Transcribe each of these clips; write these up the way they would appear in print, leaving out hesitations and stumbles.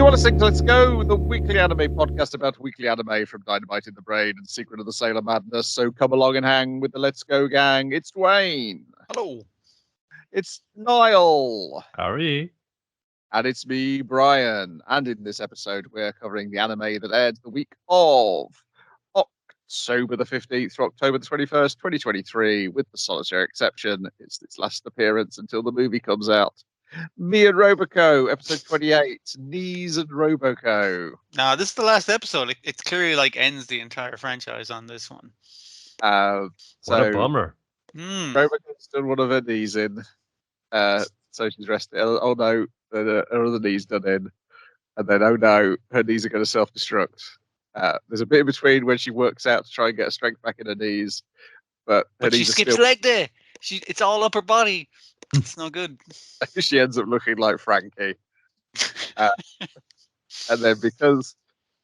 want to sing Let's Go, the weekly anime podcast about weekly anime from Dynamite in the Brain and Secret of the Sailor Madness. So come along and hang with the Let's Go gang. It's Dwayne. Hello. It's Niall. Howdy. And it's me, Brian. And in this episode, we're covering the anime that aired the week of October the 15th through October the 21st, 2023, with the solitary exception. It's its last appearance until the movie comes out. Me and Roboco, episode 28, Knees and Roboco. Now, this is the last episode. It clearly ends the entire franchise on this one. What a bummer. Roboco's done one of her knees in. So she's resting. Oh no, her other knee's done in. And then, oh no, her knees are going to self-destruct. There's a bit in between when she works out to try and get her strength back in her knees. But she skips a leg there. It's all upper body. It's no good. She ends up looking like Frankie. And then because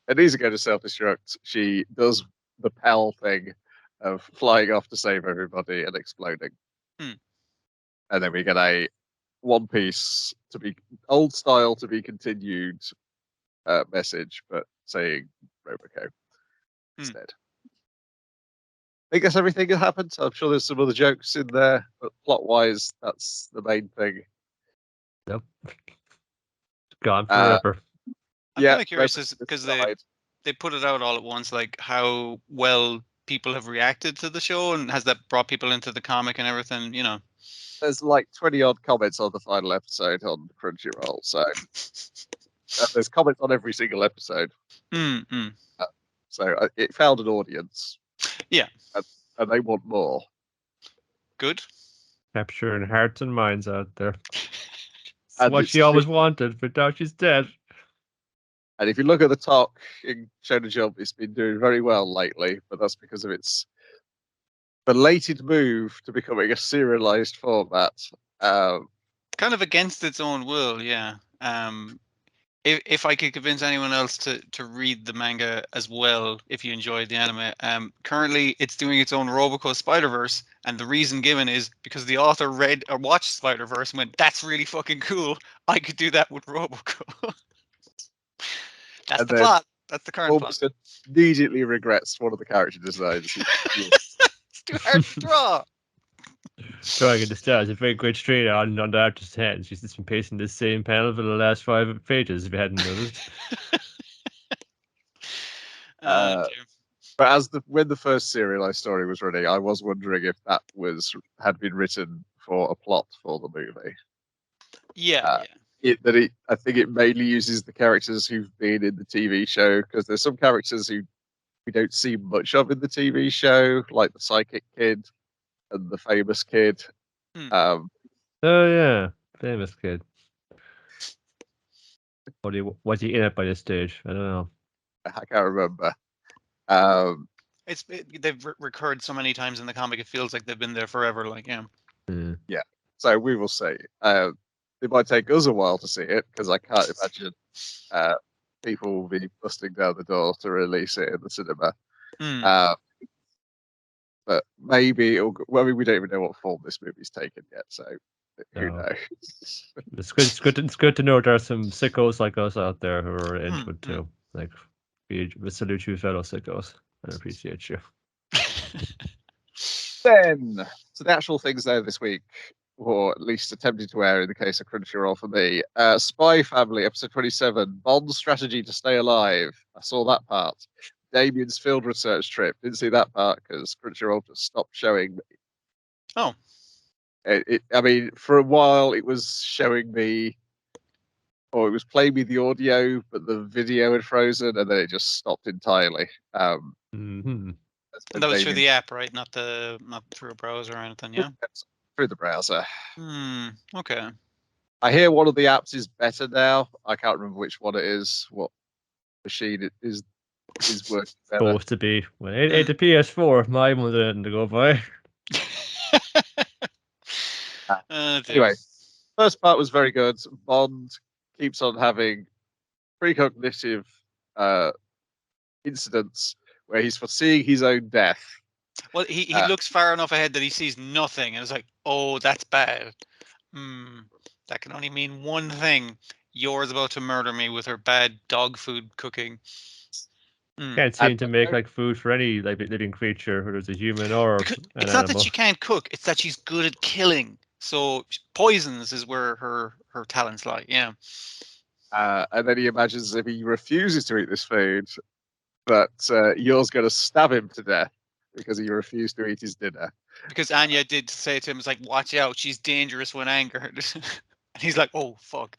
her knees are going to self-destruct, she does the Pell thing of flying off to save everybody and exploding. And then we get a One Piece to be old style to be continued message, but saying Roboco instead. I think that's everything that happened. I'm sure there's some other jokes in there, but plot-wise, that's the main thing. Nope. Gone forever. I'm kind of curious because they put it out all at once, like how well people have reacted to the show, and has that brought people into the comic and everything, you know? There's like 20-odd comments on the final episode on Crunchyroll, so there's comments on every single episode. So it found an audience. Yeah. And they want more. Good. Capturing hearts and minds out there. And what she always wanted, but now she's dead. And if you look at the talk in Shonen Jump, it's been doing very well lately, but that's because of its belated move to becoming a serialized format. Kind of against its own will, yeah. If I could convince anyone else to read the manga as well, if you enjoyed the anime, currently it's doing its own Roboco Spider-Verse, and the reason given is because the author read or watched Spider-Verse and went, "That's really fucking cool. I could do that with Roboco." That's the plot. That's the current plot. Immediately regrets one of the character designs. It's too hard to draw. Drawing at the stars, a very great straight on the artist's hand. She's just been pasting the same panel for the last 5 pages, if you hadn't noticed. But when the first serialized story was running, I was wondering if that had been written for a plot for the movie. Yeah. I think it mainly uses the characters who've been in the TV show, because there's some characters who we don't see much of in the TV show, like the psychic kid and the famous kid. Oh yeah, famous kid. Was he in it by this stage? I don't know. I can't remember. They've recurred so many times in the comic, it feels like they've been there forever. Yeah. So we will see. It might take us a while to see it, because I can't imagine people will be busting down the door to release it in the cinema. But maybe we don't even know what form this movie's taken yet, so who knows? It's good to know there are some sickos like us out there who are into it too. Like, we salute you, fellow sickos. I appreciate you. Then, so the actual things there this week, or at least attempted to air in the case of Crunchyroll for me. Spy Family, episode 27, Bond's strategy to stay alive. I saw that part. Damien's field research trip. Didn't see that part because Crunchyroll just stopped showing me. Oh. I mean, for a while it was showing me, or it was playing me the audio, but the video had frozen, and then it just stopped entirely. And that was through the app, right? Not through a browser or anything, yeah? Through the browser. Okay. I hear one of the apps is better now. I can't remember which one it is, what machine it is working better. Supposed to be. Well, it the PS4, my one didn't go by. Anyway, first part was very good. Bond keeps on having precognitive incidents where he's foreseeing his own death. Well, he looks far enough ahead that he sees nothing, and it's like, oh, that's bad. That can only mean one thing. Yor's about to murder me with her bad dog food cooking. Can't seem to make like food for any like living creature, whether it's a human or Because an it's animal. not that she can't cook; it's that she's good at killing. So poisons is where her talents lie. Yeah. And then he imagines if he refuses to eat this food, that Yor's going to stab him to death because he refused to eat his dinner. Because Anya did say to him, "It's like, watch out, she's dangerous when angered." And he's like, "Oh fuck."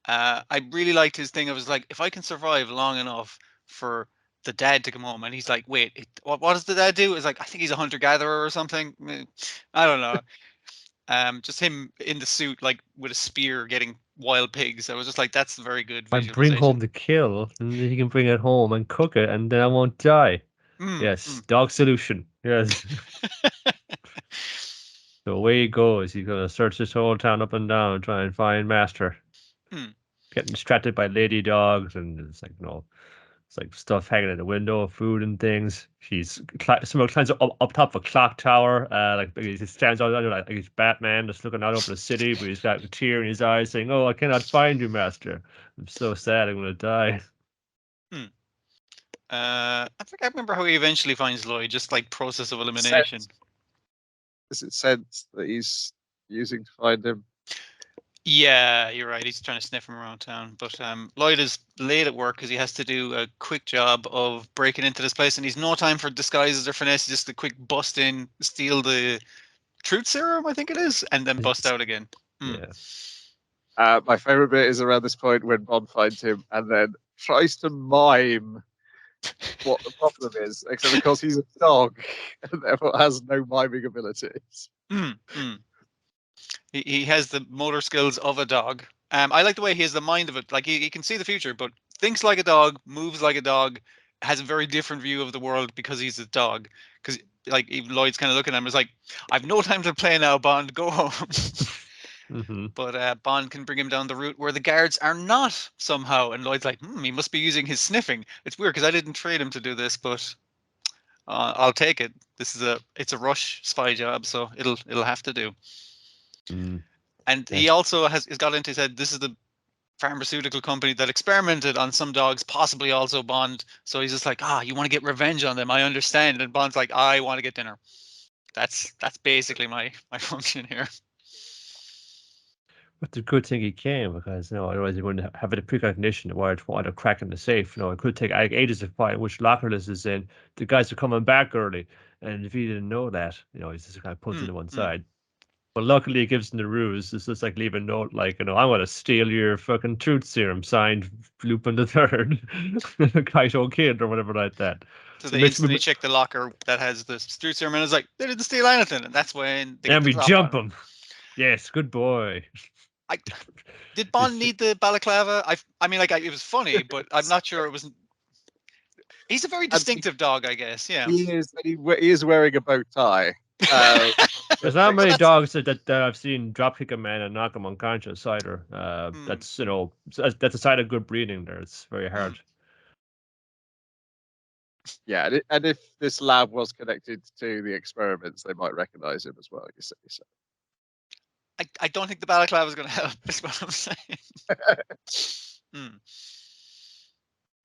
I really liked his thing. I was like, if I can survive long enough for the dad to come home, and he's like, wait, what does the dad do? It's like, I think he's a hunter gatherer or something. I don't know. Just him in the suit, like with a spear, getting wild pigs. I was just like, that's very good I visualization. bring home the kill, and then he can bring it home and cook it, and then I won't die. Yes, dog solution. Yes. So away he goes. He's gonna search this whole town up and down, try and find Master. Getting distracted by lady dogs, and it's like it's like stuff hanging in the window, food and things. Someone climbs up top of a clock tower. Like he stands out there like he's Batman, just looking out over the city, but he's got a tear in his eyes, saying, "Oh, I cannot find you, Master. I'm so sad. I'm gonna die." I think I remember how he eventually finds Lloyd, just like process of elimination. Is it sense that he's using to find him? Yeah, you're right. He's trying to sniff him around town. But Lloyd is late at work because he has to do a quick job of breaking into this place, and he's no time for disguises or finesse. Just a quick bust in, steal the truth serum, I think it is, and then bust out again. Yeah. My favorite bit is around this point when Bond finds him and then tries to mime what the problem is, except because he's a dog and therefore has no miming abilities. He has the motor skills of a dog. I like the way he has the mind of it. Like he can see the future, but thinks like a dog, moves like a dog, has a very different view of the world because he's a dog. Because like even Lloyd's kind of looking at him, is like, "I've no time to play now, Bond. Go home." But Bond can bring him down the route where the guards are not somehow, and Lloyd's like, "He must be using his sniffing." It's weird because I didn't trade him to do this, but I'll take it. It's a rush spy job, so it'll have to do. And he also has got into his head, this is the pharmaceutical company that experimented on some dogs, possibly also Bond. So he's just like, you want to get revenge on them. I understand. And Bond's like, I want to get dinner. That's basically my function here. But the good thing he came, because otherwise he wouldn't have a precognition of why they're cracking the safe. It could take ages to find which locker this is in. The guys are coming back early, and if he didn't know that, he's just kind of pulled to one side. But luckily, it gives him the ruse. It's just like leave a note, like, I'm going to steal your fucking truth serum, signed Lupin the Third, Kaito Kid, or whatever like that. So they instantly check the locker that has the truth serum, and it's like, they didn't steal anything. And that's when they we jump him. Yes, good boy. Did Bond need the balaclava? I mean, like, it was funny, but I'm not sure it wasn't. He's a very distinctive dog, I guess. Yeah. He is wearing a bow tie. There's not many dogs that I've seen drop kick a man and knock him unconscious either. That's that's a sign of good breeding. There, it's very hard. Yeah, and if this lab was connected to the experiments, they might recognize him as well. You see, so. I don't think the balaclava is going to help. Is what I'm saying.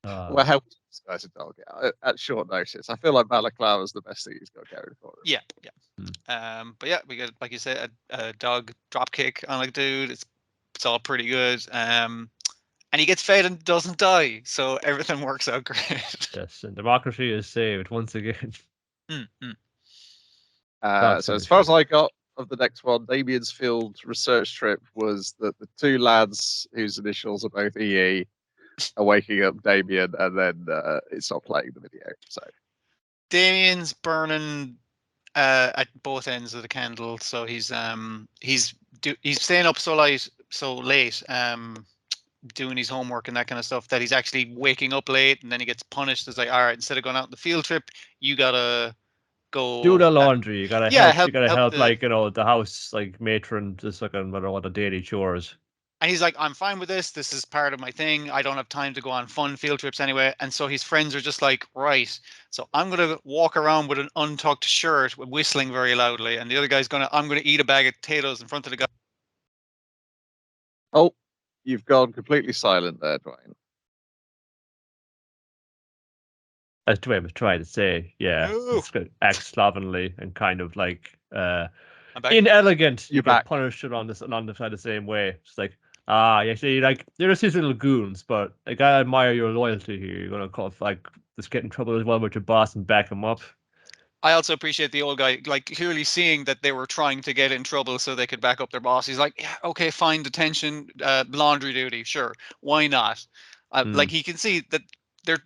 Well, how this guy's a dog at short notice. I feel like balaclava is the best thing he's got going for him. Yeah. But yeah, we got, like you said, a dog drop kick on a dude. It's all pretty good. And he gets fed and doesn't die, so everything works out great. Yes, and democracy is saved once again. So as far as I got of the next one, Damien's field research trip was that the two lads whose initials are both EE are waking up Damien, and then it's not playing the video. So Damien's burning at both ends of the candle, so he's staying up so late, doing his homework and that kind of stuff, that he's actually waking up late, and then he gets punished. It's like, all right, instead of going out on the field trip, you gotta go do the laundry. You gotta help. You gotta help, like, the house, like, matron, just fucking what the daily chores. And he's like, I'm fine with this. This is part of my thing. I don't have time to go on fun field trips anyway. And so his friends are just like, right, so I'm going to walk around with an untucked shirt, whistling very loudly. And the other guy's I'm going to eat a bag of potatoes in front of the guy. Oh, You've gone completely silent there, Dwayne. That's what I was trying to say. Yeah, No. it's going to act slovenly and kind of like inelegant. You're You back. get punished along the side the same way. It's like you see, like they're just these little goons, but I gotta admire your loyalty here. You're gonna just get in trouble as well with your boss and back him up. I also appreciate the old guy, like clearly seeing that they were trying to get in trouble so they could back up their boss. He's like, yeah, okay, fine, detention, laundry duty, sure, why not? Like he can see that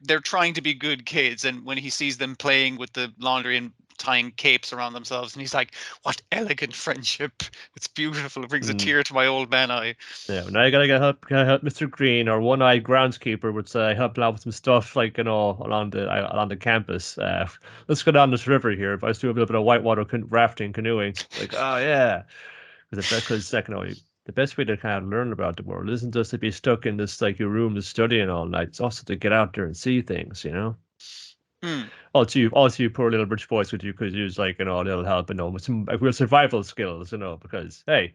they're trying to be good kids, and when he sees them playing with the laundry and tying capes around themselves, and he's like, what elegant friendship! It's beautiful. It brings a tear to my old man eye. Yeah, now you gotta help Mr. Green, or one-eyed groundskeeper would say, help out with some stuff like along the campus. Let's go down this river here. But let's do a little bit of whitewater rafting, canoeing. Like, oh yeah, because the best way to kind of learn about the world isn't just to be stuck in this like your room to studying all night. It's also to get out there and see things, you know. Also, you poor little British boys could use like a little help, with some real survival skills, because hey,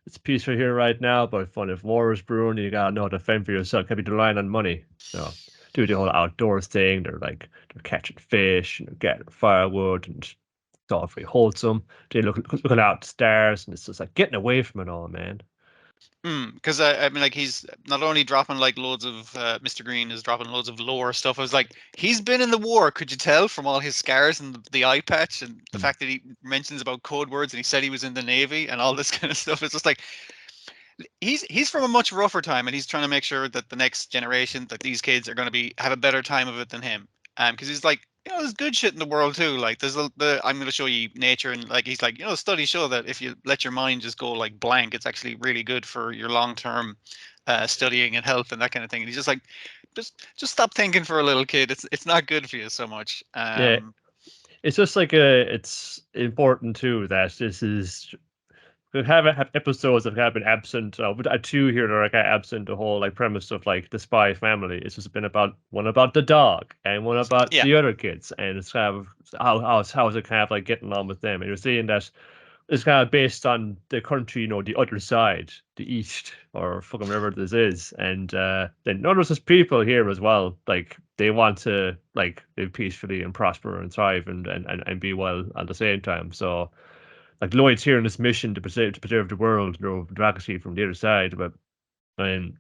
it's peaceful here right now, but if war is brewing, you gotta know how to fend for yourself. Can't be relying on money. So do the whole outdoors thing. They're catching fish and getting firewood, and it's all very wholesome. They looking out the stars, and it's just like getting away from it all, man. Because I mean, like, he's not only dropping like loads of Mr. Green is dropping loads of lore stuff. I was like, he's been in the war. Could you tell from all his scars and the eye patch and the fact that he mentions about code words and he said he was in the Navy and all this kind of stuff? It's just like he's from a much rougher time, and he's trying to make sure that the next generation, that these kids are going to have a better time of it than him. Because he's like, there's good shit in the world too. Like there's I'm going to show you nature, and like he's like, studies show that if you let your mind just go like blank, it's actually really good for your long term studying and health and that kind of thing. And he's just like, just stop thinking for a little kid. It's not good for you so much. Yeah, it's just like it's important too that this is. We have episodes that have been absent. Two here that are absent the whole premise of the spy family. It's just been one about the dog and one about the other kids, and it's kind of how is it kind of getting on with them. And you're seeing that it's kind of based on the country, the other side, the east, or fucking wherever this is. And then notice there's people here as well. Like they want to live peacefully and prosper and thrive and be well at the same time. So. Like Lloyd's here on this mission to preserve the world, democracy from the other side, but I mean,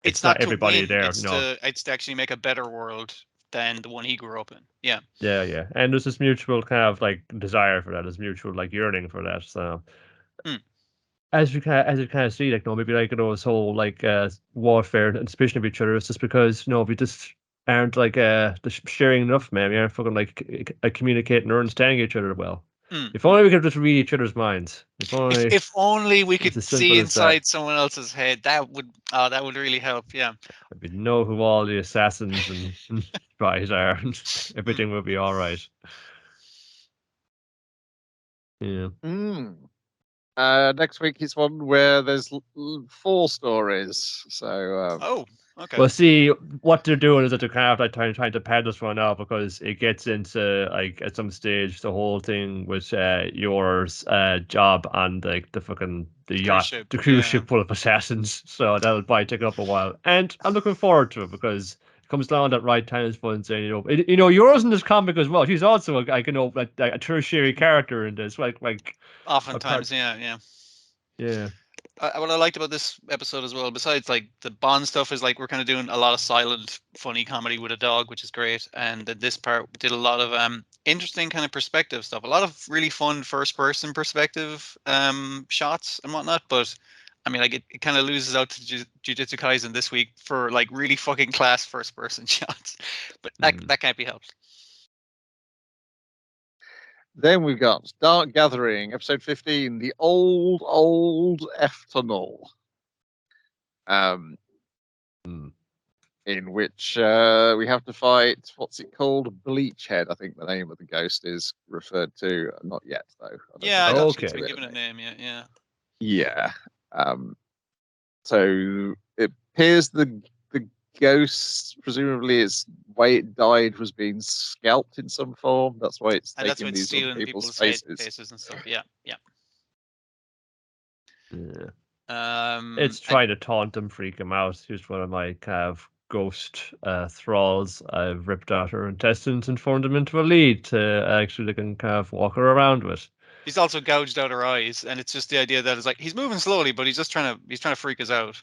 it's not everybody win, there. It's to actually make a better world than the one he grew up in. Yeah. Yeah, and there's this mutual kind of desire for that, this mutual yearning for that. So, as you kind of see, maybe this whole warfare and suspicion of each other. It's just because we just aren't just sharing enough, man. We aren't fucking communicating or understanding each other well. If only we could just read each other's minds. If only we could see inside someone else's head, that would really help. Yeah. We'd know who all the assassins and spies are, and everything will be all right. Yeah. Next week is one where there's 4 stories. So. Okay. Well, see, what they're doing is that they're kind of trying to pad this one out because it gets into at some stage the whole thing with yours job on the yacht, ship, the cruise ship full of assassins. So that'll probably take up a while, and I'm looking forward to it because it comes along at right time. It's fun saying, yours in this comic as well. She's also a tertiary character in this, oftentimes, yeah. What I liked about this episode as well, besides the Bond stuff, is we're kind of doing a lot of silent, funny comedy with a dog, which is great. And this part did a lot of interesting kind of perspective stuff, a lot of really fun first-person perspective shots and whatnot. But I mean, it kind of loses out to Jujutsu Kaisen this week for really fucking class first-person shots. But that can't be helped. Then we've got Dark Gathering, episode 15, the old F tunnel. In which we have to fight, what's it called? Bleachhead, I think the name of the ghost is referred to. Not yet, though. I don't think it's been given a name yet, yeah. Yeah. So it appears the ghost, presumably its way it died was being scalped in some form. That's why it's taking these other people's faces and stuff. Yeah. It's trying to taunt him, freak him out. Here's one of my kind of ghost thralls. I've ripped out her intestines and formed them into a lead to actually can kind of walk her around with. He's also gouged out her eyes, and it's just the idea that it's like he's moving slowly, but he's trying to freak us out.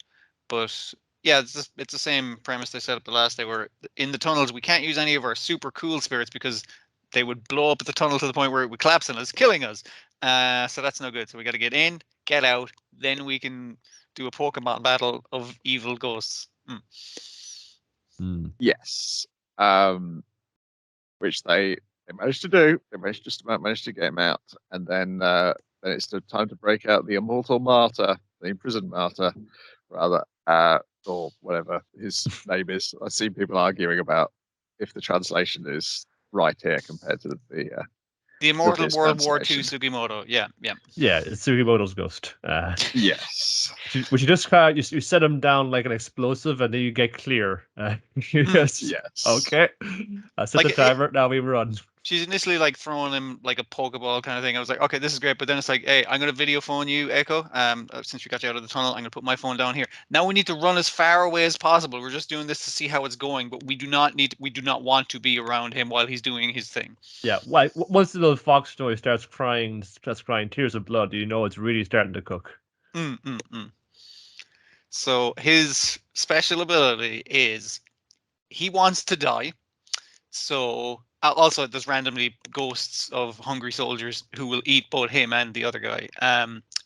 But yeah, it's the same premise they set up the last day, where in the tunnels we can't use any of our super cool spirits because they would blow up the tunnel to the point where it would collapse on us, killing us. So that's no good. So we got to get in, get out, then we can do a Pokemon battle of evil ghosts. Yes. Which they managed to do. They managed to get him out, and then it's the time to break out the immortal martyr, the imprisoned martyr, rather, or whatever his name is. I've seen people arguing about if the translation is right here compared to the immortal World War II Sugimoto. Yeah. It's Sugimoto's ghost. Yes. Would you just you set him down like an explosive, and then you get clear. Yes. Okay. I set the timer. Now we run. She's initially like throwing him like a Pokeball kind of thing. I was like, okay, this is great. But then it's like, hey, I'm going to video phone you, Echo. Since we got you out of the tunnel, I'm going to put my phone down here. Now we need to run as far away as possible. We're just doing this to see how it's going, but we do not want to be around him while he's doing his thing. Yeah. Once the little fox story starts crying tears of blood, you know it's really starting to cook. So his special ability is he wants to die. So also there's randomly ghosts of hungry soldiers who will eat both him and the other guy.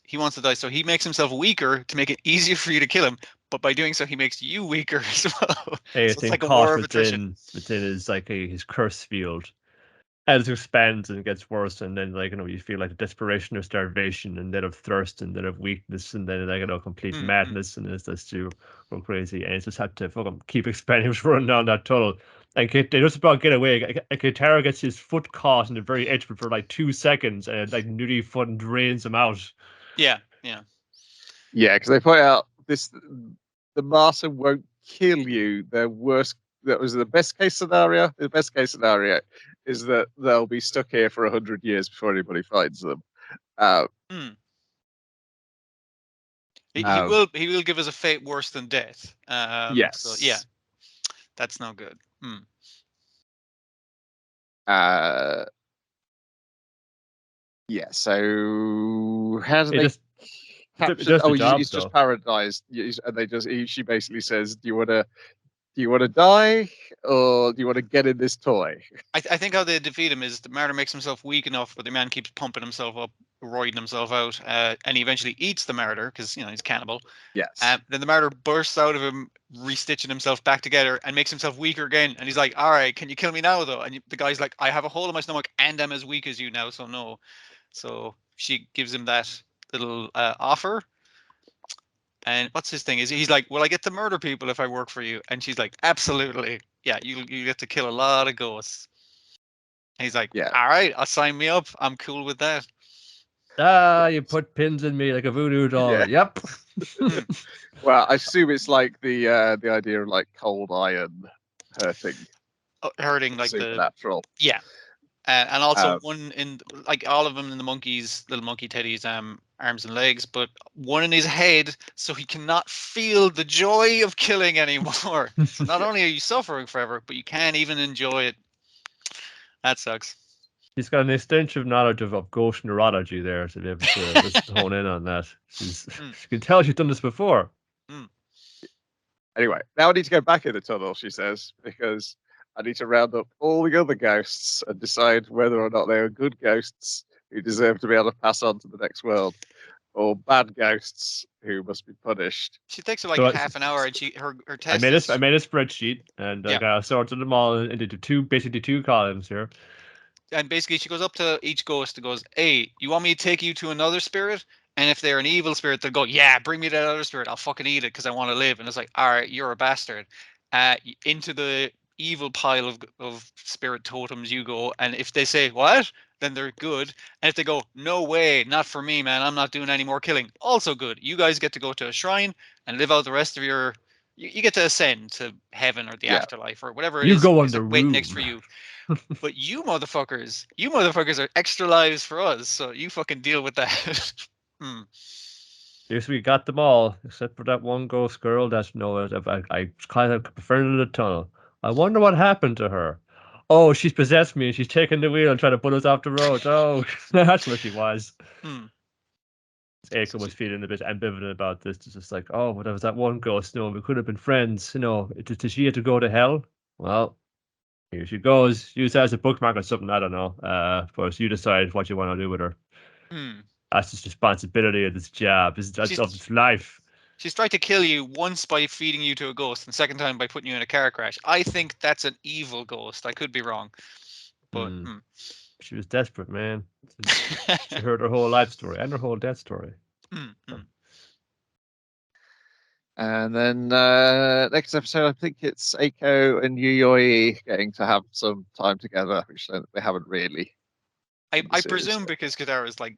He wants to die, so he makes himself weaker to make it easier for you to kill him. But by doing so, he makes you weaker as well. Hey, so it's like a war of attrition within his curse field. As it expands and it gets worse, and then you feel like desperation of starvation, and then of thirst, and then of weakness, and then complete madness, and it's just to go crazy, and it's just had to fucking keep expanding, running down that tunnel. And they just about get away. And Keitaro gets his foot caught in the very edge for like 2 seconds, and nudie foot drains him out. Yeah, because they point out the martyr won't kill you. That was the best case scenario. The best case scenario is that they'll be stuck here for 100 years before anybody finds them. He will give us a fate worse than death. Yes. So, yeah, that's no good. Yeah. So how do they? He's just paralyzed, and she basically says, "Do you want to die, or do you want to get in this toy?" I think how they defeat him is the martyr makes himself weak enough, but the man keeps pumping himself up, roiding himself out, and he eventually eats the martyr because he's cannibal. Yes. Then the martyr bursts out of him, restitching himself back together, and makes himself weaker again. And he's like, "All right, can you kill me now, though?" And the guy's like, "I have a hole in my stomach, and I'm as weak as you now, so no." So she gives him that little offer. And what's his thing? He's like, "Will I get to murder people if I work for you?" And she's like, "Absolutely. Yeah, you get to kill a lot of ghosts." And he's like, "Yeah, all right, sign me up. I'm cool with that." You put pins in me like a voodoo doll. Yeah. Yep. Well, I assume it's like the idea of like cold iron hurting like supernatural. Yeah. And also one in like all of them in the monkeys, little monkey Teddy's arms and legs, but one in his head, so he cannot feel the joy of killing anymore. So not only are you suffering forever, but you can't even enjoy it. That sucks. He's got an extensive knowledge of ghost neurology there to be able to just hone in on that. She can tell she's done this before. Anyway, now I need to go back in the tunnel, she says, because I need to round up all the other ghosts and decide whether or not they are good ghosts who deserve to be able to pass on to the next world, or bad ghosts who must be punished. She takes her like half an hour, and her test. I made a spreadsheet, and I sorted them all into two columns here. And basically, she goes up to each ghost and goes, "Hey, you want me to take you to another spirit? And if they're an evil spirit, they'll go, yeah, bring me that other spirit. I'll fucking eat it because I want to live." And it's like, all right, you're a bastard. Into the evil pile of spirit totems you go, and if they say what, then they're good, and if they go no way, not for me, man, I'm not doing any more killing, also good. You guys get to go to a shrine and live out the rest of your you get to ascend to heaven or the afterlife or whatever it you is. Go on the waiting next for you. But you motherfuckers are extra lives for us, so you fucking deal with that. Yes, we got them all, except for that one ghost girl that I kind of prefer to the tunnel. I wonder what happened to her. Oh, she's possessed me and she's taking the wheel and trying to pull us off the road. Oh, that's what she was. Aiko was feeling a bit ambivalent about this. It's just like, oh, but there was that one ghost. No, we could have been friends. Did she have to go to hell? Well, here she goes. Use that as a bookmark or something. I don't know. But you decide what you want to do with her. That's just responsibility of this job. That's of this life. She's tried to kill you once by feeding you to a ghost, and the second time by putting you in a car crash. I think that's an evil ghost. I could be wrong, but she was desperate, man. She heard her whole life story and her whole death story. And then next episode, I think it's Aiko and Yuyoi getting to have some time together, which they haven't really. I presume because Kadara's like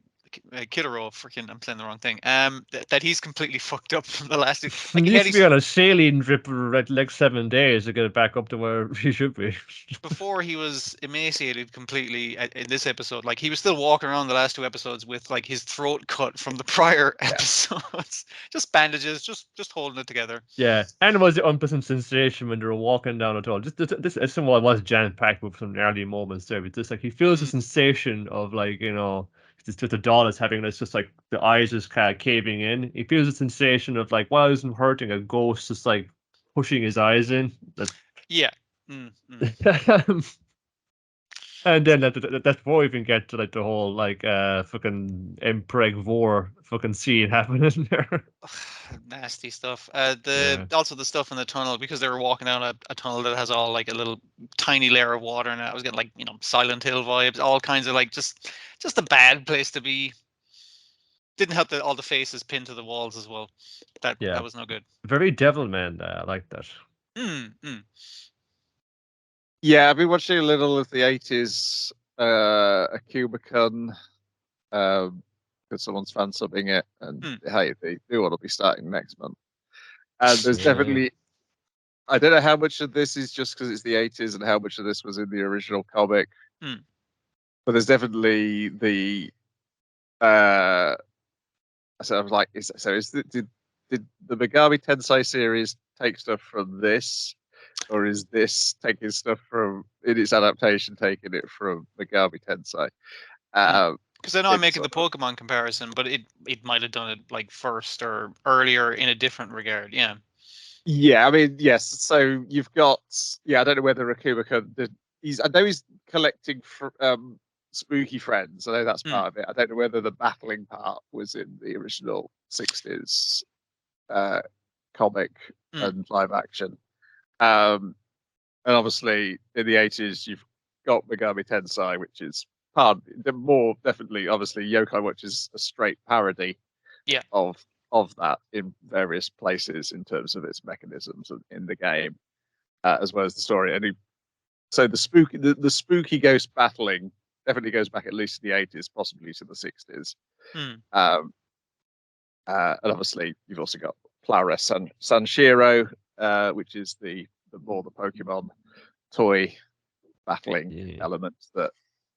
Kidaro, freaking, I'm saying the wrong thing. That he's completely fucked up from the last. He needs to be on a saline trip for like 7 days to get it back up to where he should be. Before he was emaciated completely in this episode. Like he was still walking around the last 2 episodes with like his throat cut from the prior episodes. Just bandages, just holding it together. Yeah, and it was the unpleasant sensation when they were walking down at all. This somewhat was jam packed with some early moments there, but just like he feels the sensation of like just the doll is having this, just like the eyes just kind of caving in. He feels a sensation of like, while he's hurting, a ghost just like pushing his eyes in. Yeah. And then that's before we even get to like the whole like fucking Impreg Vor fucking scene happening there. Nasty stuff. Also the stuff in the tunnel, because they were walking down a tunnel that has all like a little tiny layer of water, and I was getting like Silent Hill vibes, all kinds of like just a bad place to be. Didn't help that all the faces pinned to the walls as well. That was no good. Very Devilman. I like that. Yeah, I've been watching a little of the 80s Akuma-kun because someone's fan subbing it, and hey, they do want to be starting next month. And there's definitely, I don't know how much of this is just because it's the 80s and how much of this was in the original comic, but there's definitely the so I was like, did the Megami Tensei series take stuff from this? Or is this taking stuff from, in its adaptation, taking it from Megami Tensei? Because I know I'm making the Pokemon comparison, but it might have done it like first or earlier in a different regard. Yeah. Yeah, I mean, yes. So you've got, I don't know whether Akuma-kun, I know he's collecting spooky friends. I know that's part of it. I don't know whether the battling part was in the original 60s comic and live action. And obviously in the 80s you've got Megami Tensei, which is definitely obviously Yokai Watch is a straight parody of that in various places in terms of its mechanisms in the game, as well as the story. So the spooky ghost battling definitely goes back at least to the 80s, possibly to the 60s. And obviously you've also got Clara Sanshiro, which is the Pokemon toy battling element that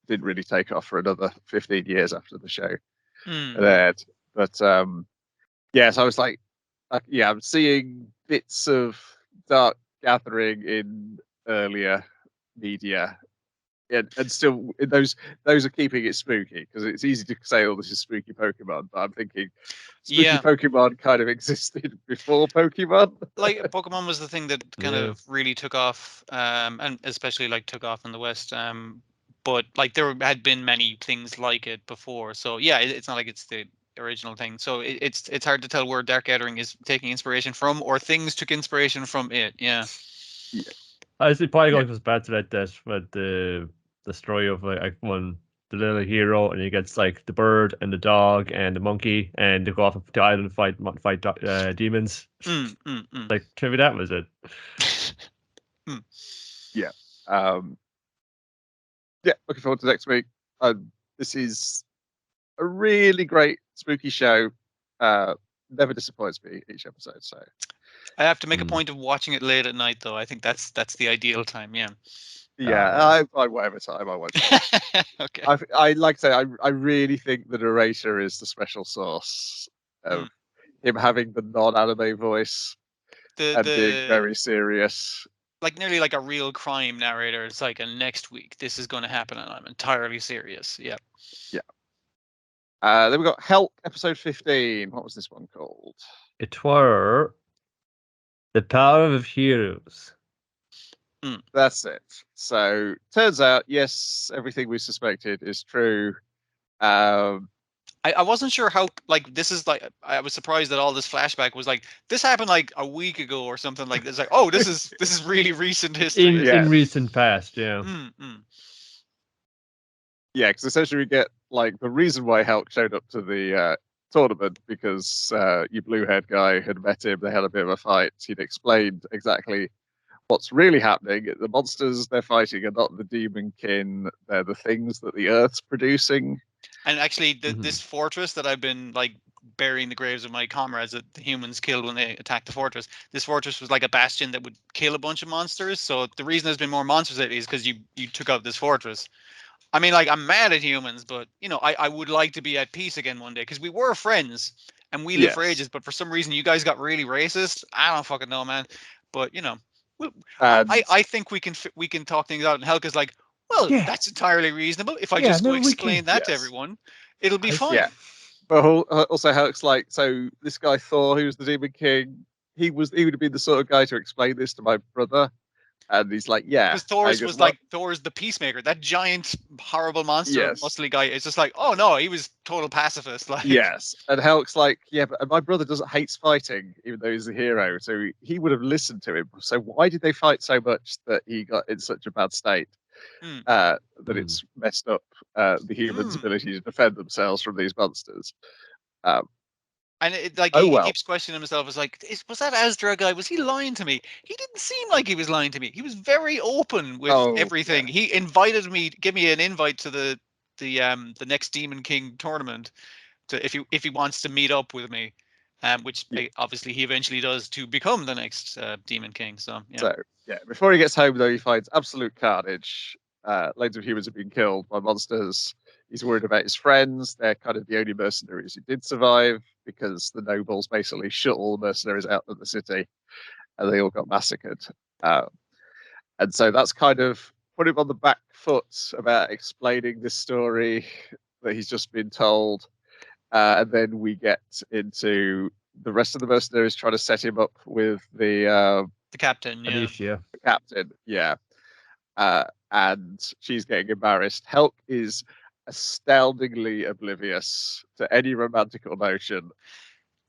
didn't really take off for another 15 years after the show aired. But so I was like, I'm seeing bits of Dark Gathering in earlier media, and still those are keeping it spooky, because it's easy to say, oh, this is spooky Pokemon, but I'm thinking spooky Pokemon kind of existed before Pokemon. Like Pokemon was the thing that kind of really took off, and especially like took off in the West. But like there had been many things like it before, so it's not like it's the original thing. So it's hard to tell where Dark Gathering is taking inspiration from, or things took inspiration from it. I see. Probably goes back to the story of like the little hero, and he gets like the bird and the dog and the monkey, and they go off the island and fight demons. Like maybe that was it. Looking forward to next week. This is a really great spooky show. Never disappoints me each episode. So I have to make a point of watching it late at night, though. I think that's the ideal time. I whatever time I watch it. Okay. I like to say I really think the narrator is the special sauce of him having the non-anime voice and being very serious. Like nearly like a real crime narrator. It's like, and next week this is going to happen, and I'm entirely serious. Yeah. Yeah. Then we got Helk episode 15. What was this one called? It were The Power of Heroes. That's it. So turns out, yes, everything we suspected is true. I wasn't sure how, like, this is like, I was surprised that all this flashback was like, this happened like a week ago or something like this. Like, oh, this is really recent history. In recent past, yeah. Yeah, because essentially we get like the reason why Helk showed up to the tournament because your blue-haired guy had met him. They had a bit of a fight. He'd explained exactly what's really happening. The monsters they're fighting are not the demon kin. They're the things that the Earth's producing. And actually, this fortress that I've been like burying the graves of my comrades that the humans killed when they attacked the fortress. This fortress was like a bastion that would kill a bunch of monsters. So the reason there's been more monsters lately is because you took out this fortress. I mean, like, I'm mad at humans, but you know, I would like to be at peace again one day because we were friends and we lived for ages. But for some reason, you guys got really racist. I don't fucking know, man. But you know, I think we can talk things out. And Helk is like, well, that's entirely reasonable. If I just go explain that to everyone, it'll be fine. Yeah. But also Helk's like, so this guy Thor, who was the Demon King, he would have been the sort of guy to explain this to my brother. And he's like, yeah. Because Thor's was like, Thor's the peacemaker. That giant, horrible monster, muscly guy is just like, oh no, he was total pacifist. Like, yes. And Helk's like, yeah, but my brother hates fighting, even though he's a hero. So he would have listened to him. So why did they fight so much that he got in such a bad state? That it's messed up the humans' ability to defend themselves from these monsters. And he keeps questioning himself. It's like, was that Asdra guy? Was he lying to me? He didn't seem like he was lying to me. He was very open with everything. Yeah. He invited me, give me an invite to the next Demon King tournament, to if he wants to meet up with me, which obviously he eventually does to become the next Demon King. So before he gets home though, he finds absolute carnage. Loads of humans have been killed by monsters. He's worried about his friends. They're kind of the only mercenaries who did survive because the nobles basically shut all the mercenaries out of the city and they all got massacred. And so that's kind of put him on the back foot about explaining this story that he's just been told. And then we get into the rest of the mercenaries trying to set him up with the captain. Yeah. Alicia. The captain, yeah. And she's getting embarrassed. Helk is astoundingly oblivious to any romantic emotion.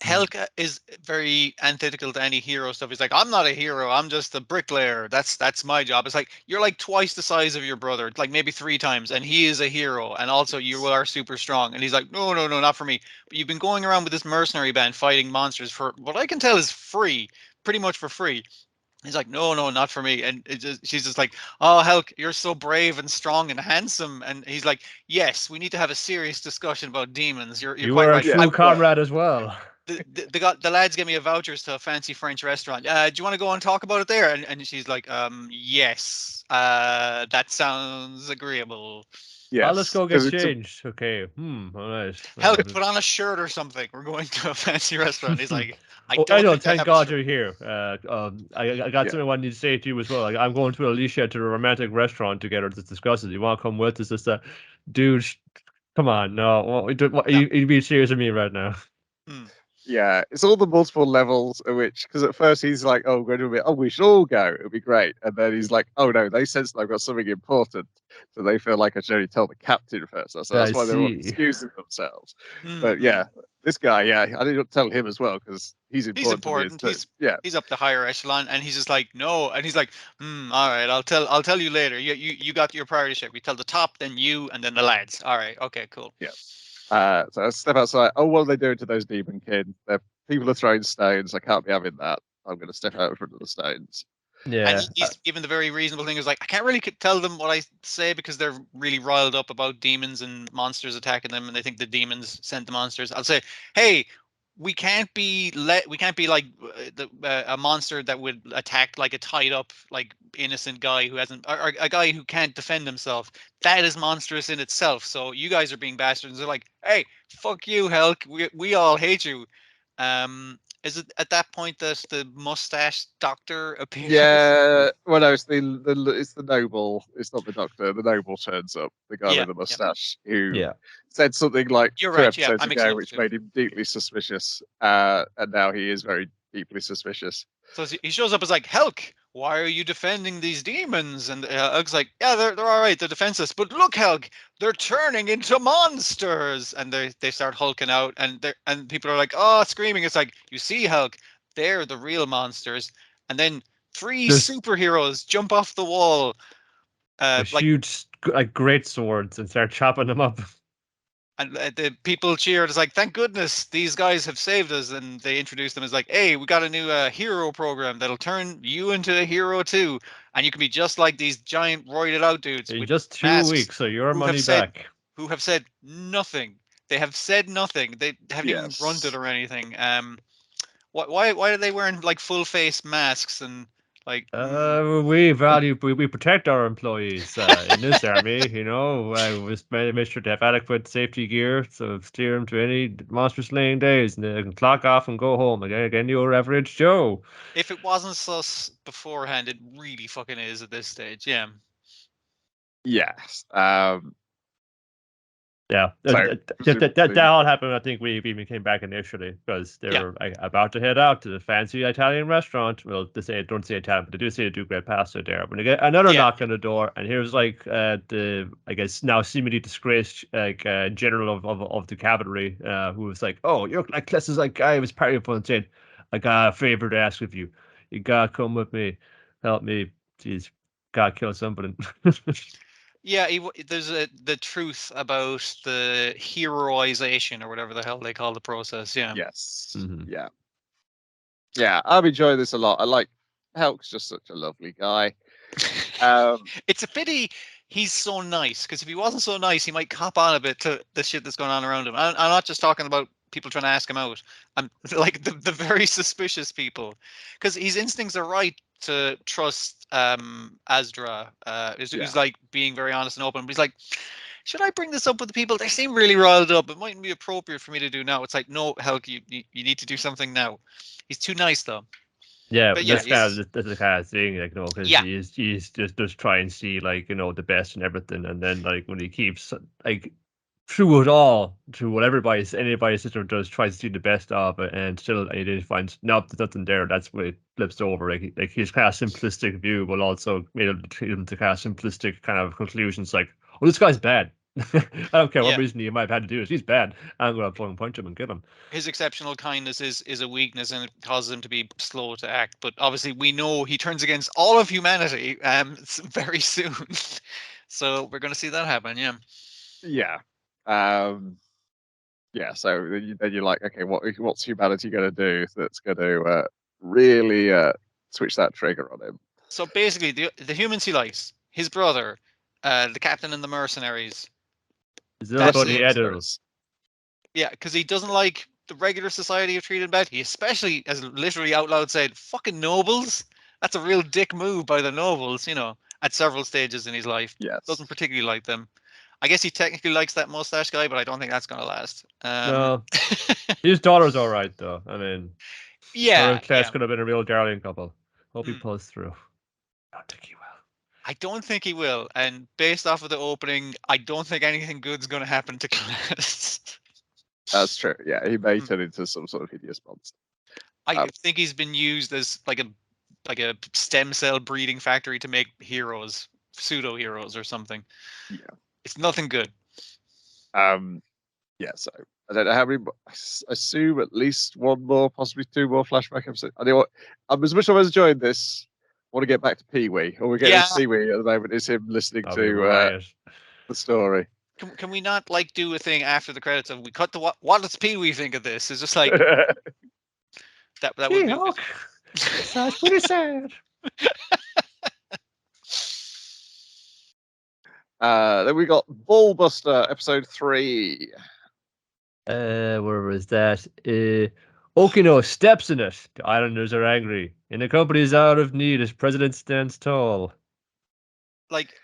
Helk is very antithetical to any hero stuff. He's like, I'm not a hero. I'm just a bricklayer. That's my job. It's like, you're like twice the size of your brother, like maybe 3 times, and he is a hero. And also, you are super strong. And he's like, no, not for me. But you've been going around with this mercenary band fighting monsters for what I can tell is free, pretty much for free. He's like, no, not for me. And she's just like, oh, Helk, you're so brave and strong and handsome. And he's like, yes, we need to have a serious discussion about demons. You're you quite were right. a true comrade as well. The lads gave me a vouchers to a fancy French restaurant. Do you want to go and talk about it there? And she's like, yes, that sounds agreeable. Yes. Let's go get changed. Okay. All right. Helk, put on a shirt or something. We're going to a fancy restaurant. He's like, I know. Thank God you're here. I got something I wanted to say to you as well. Like, I'm going to Alicia to a romantic restaurant together to discuss it. You want to come with us? It's dude. Come on, no. You be serious with me right now? Yeah, it's all the multiple levels of which, because at first he's like, oh, we're going to be, we should all go, it'll be great. And then he's like, oh no, they sense they've got something important. So they feel like I should only tell the captain first. So that's why they're all excusing themselves. But yeah, this guy, I didn't tell him as well because he's important. He's up the higher echelon, and he's just like, no, and he's like, all right, I'll tell you later. You got your priority check. We tell the top, then you, and then the lads. All right, okay, cool. Yeah. So I step outside. Oh, what are they doing to those demon kids? People are throwing stones. I can't be having that. I'm going to step out in front of the stones. Yeah. And he's given the very reasonable thing. Is like, I can't really tell them what I say because they're really riled up about demons and monsters attacking them, and they think the demons sent the monsters. I'll say, hey, we can't be like a monster that would attack like a tied up like innocent guy who hasn't, or a guy who can't defend himself. That is monstrous in itself. So you guys are being bastards. They're like, hey, fuck you, Helk. We all hate you. Is it at that point that the mustache doctor appears? Yeah, well, no, it's the noble. It's not the doctor. The noble turns up, the guy with the mustache, who said something like You're 2 right, episodes I'm ago, which made him deeply suspicious. And now he is very deeply suspicious. So he shows up as like, Helk, why are you defending these demons? And Helk's like, yeah, they're all right, they're defenseless. But look, Helk, they're turning into monsters. And they start hulking out, and people are like, oh, screaming. It's like, you see, Helk, they're the real monsters. And then three superheroes jump off the wall. Huge, like great swords, and start chopping them up. And the people cheered. It's like, thank goodness these guys have saved us. And they introduced them as like, hey, we got a new hero program that'll turn you into a hero too. And you can be just like these giant roided out dudes. In just 2 weeks, so your money back. Who have said nothing. They have said nothing. They haven't even grunted or anything. Why are they wearing like full face masks and like? We protect our employees in this army. You know, we make sure to have adequate safety gear to steer them to any monster slaying days, and they can clock off and go home again. Your average Joe. If it wasn't sus beforehand, it really fucking is at this stage. Yeah. Yes. Yeah, that all happened. I think we even came back initially because they were about to head out to the fancy Italian restaurant. Well, don't say Italian, but they do say they do great pasta there. When they get another knock on the door, and here's like the I guess now seemingly disgraced general of the cavalry, who was like, "Oh, you're like this is like I was part of fun saying, I got a favor to ask of you. You gotta come with me, help me. Jeez, gotta kill somebody." Yeah, there's the truth about the heroization or whatever the hell they call the process. Yeah. Yes. Mm-hmm. Yeah. I'm enjoying this a lot. I like Helk's just such a lovely guy. It's a pity he's so nice, because if he wasn't so nice, he might cop on a bit to the shit that's going on around him. I'm not just talking about people trying to ask him out. I'm like the very suspicious people, because his instincts are right to trust Asdra. He's like being very honest and open, but he's like, should I bring this up with the people? They seem really riled up. It mightn't be appropriate for me to do now. It's like, no, Helk, you need to do something now. He's too nice though. Yeah, but that's the kind of thing, like, you know, because he's just try and see, like, you know, the best and everything, and then like when he keeps like through it all, through what anybody system does, tries to do the best of it, and still he finds there's nothing there. That's where it flips over. Like his kind of simplistic view will also made him to kind of simplistic kind of conclusions, like, oh, this guy's bad. I don't care what reason he might have had to do it. He's bad. I'm going to pull and punch him and kill him. His exceptional kindness is a weakness, and it causes him to be slow to act. But obviously, we know he turns against all of humanity very soon. So we're going to see that happen. Yeah. Yeah. Yeah. So then you're like, okay, what's humanity going to do that's going to really switch that trigger on him? So basically, the humans he likes, his brother, the captain and the mercenaries. Yeah, because he doesn't like the regular society of treated bad. He especially has literally out loud said, fucking nobles. That's a real dick move by the nobles, you know, at several stages in his life. Yes. Doesn't particularly like them. I guess he technically likes that mustache guy, but I don't think that's going to last. No. His daughter's all right, though. I mean, Class could have been a real darling couple. Hope he pulls through. I don't think he will. I don't think he will. And based off of the opening, I don't think anything good's going to happen to Class. That's true. Yeah, he may turn into some sort of hideous monster. I think he's been used as like a stem cell breeding factory to make heroes, pseudo heroes or something. Yeah, it's nothing good. Yeah. So I don't know how many. I assume at least one more, possibly two more flashback episodes. I know what. As much as I was enjoying this, I want to get back to Pee-wee. All we're getting to Pee-wee at the moment is him listening to the story. Can we not like do a thing after the credits of we cut to what does Pee-wee think of this? It's just like that would be That's pretty sad. Then we got Ballbuster episode 3. Where was that? Okino steps in it. The islanders are angry. And the company is out of need as president stands tall. Like,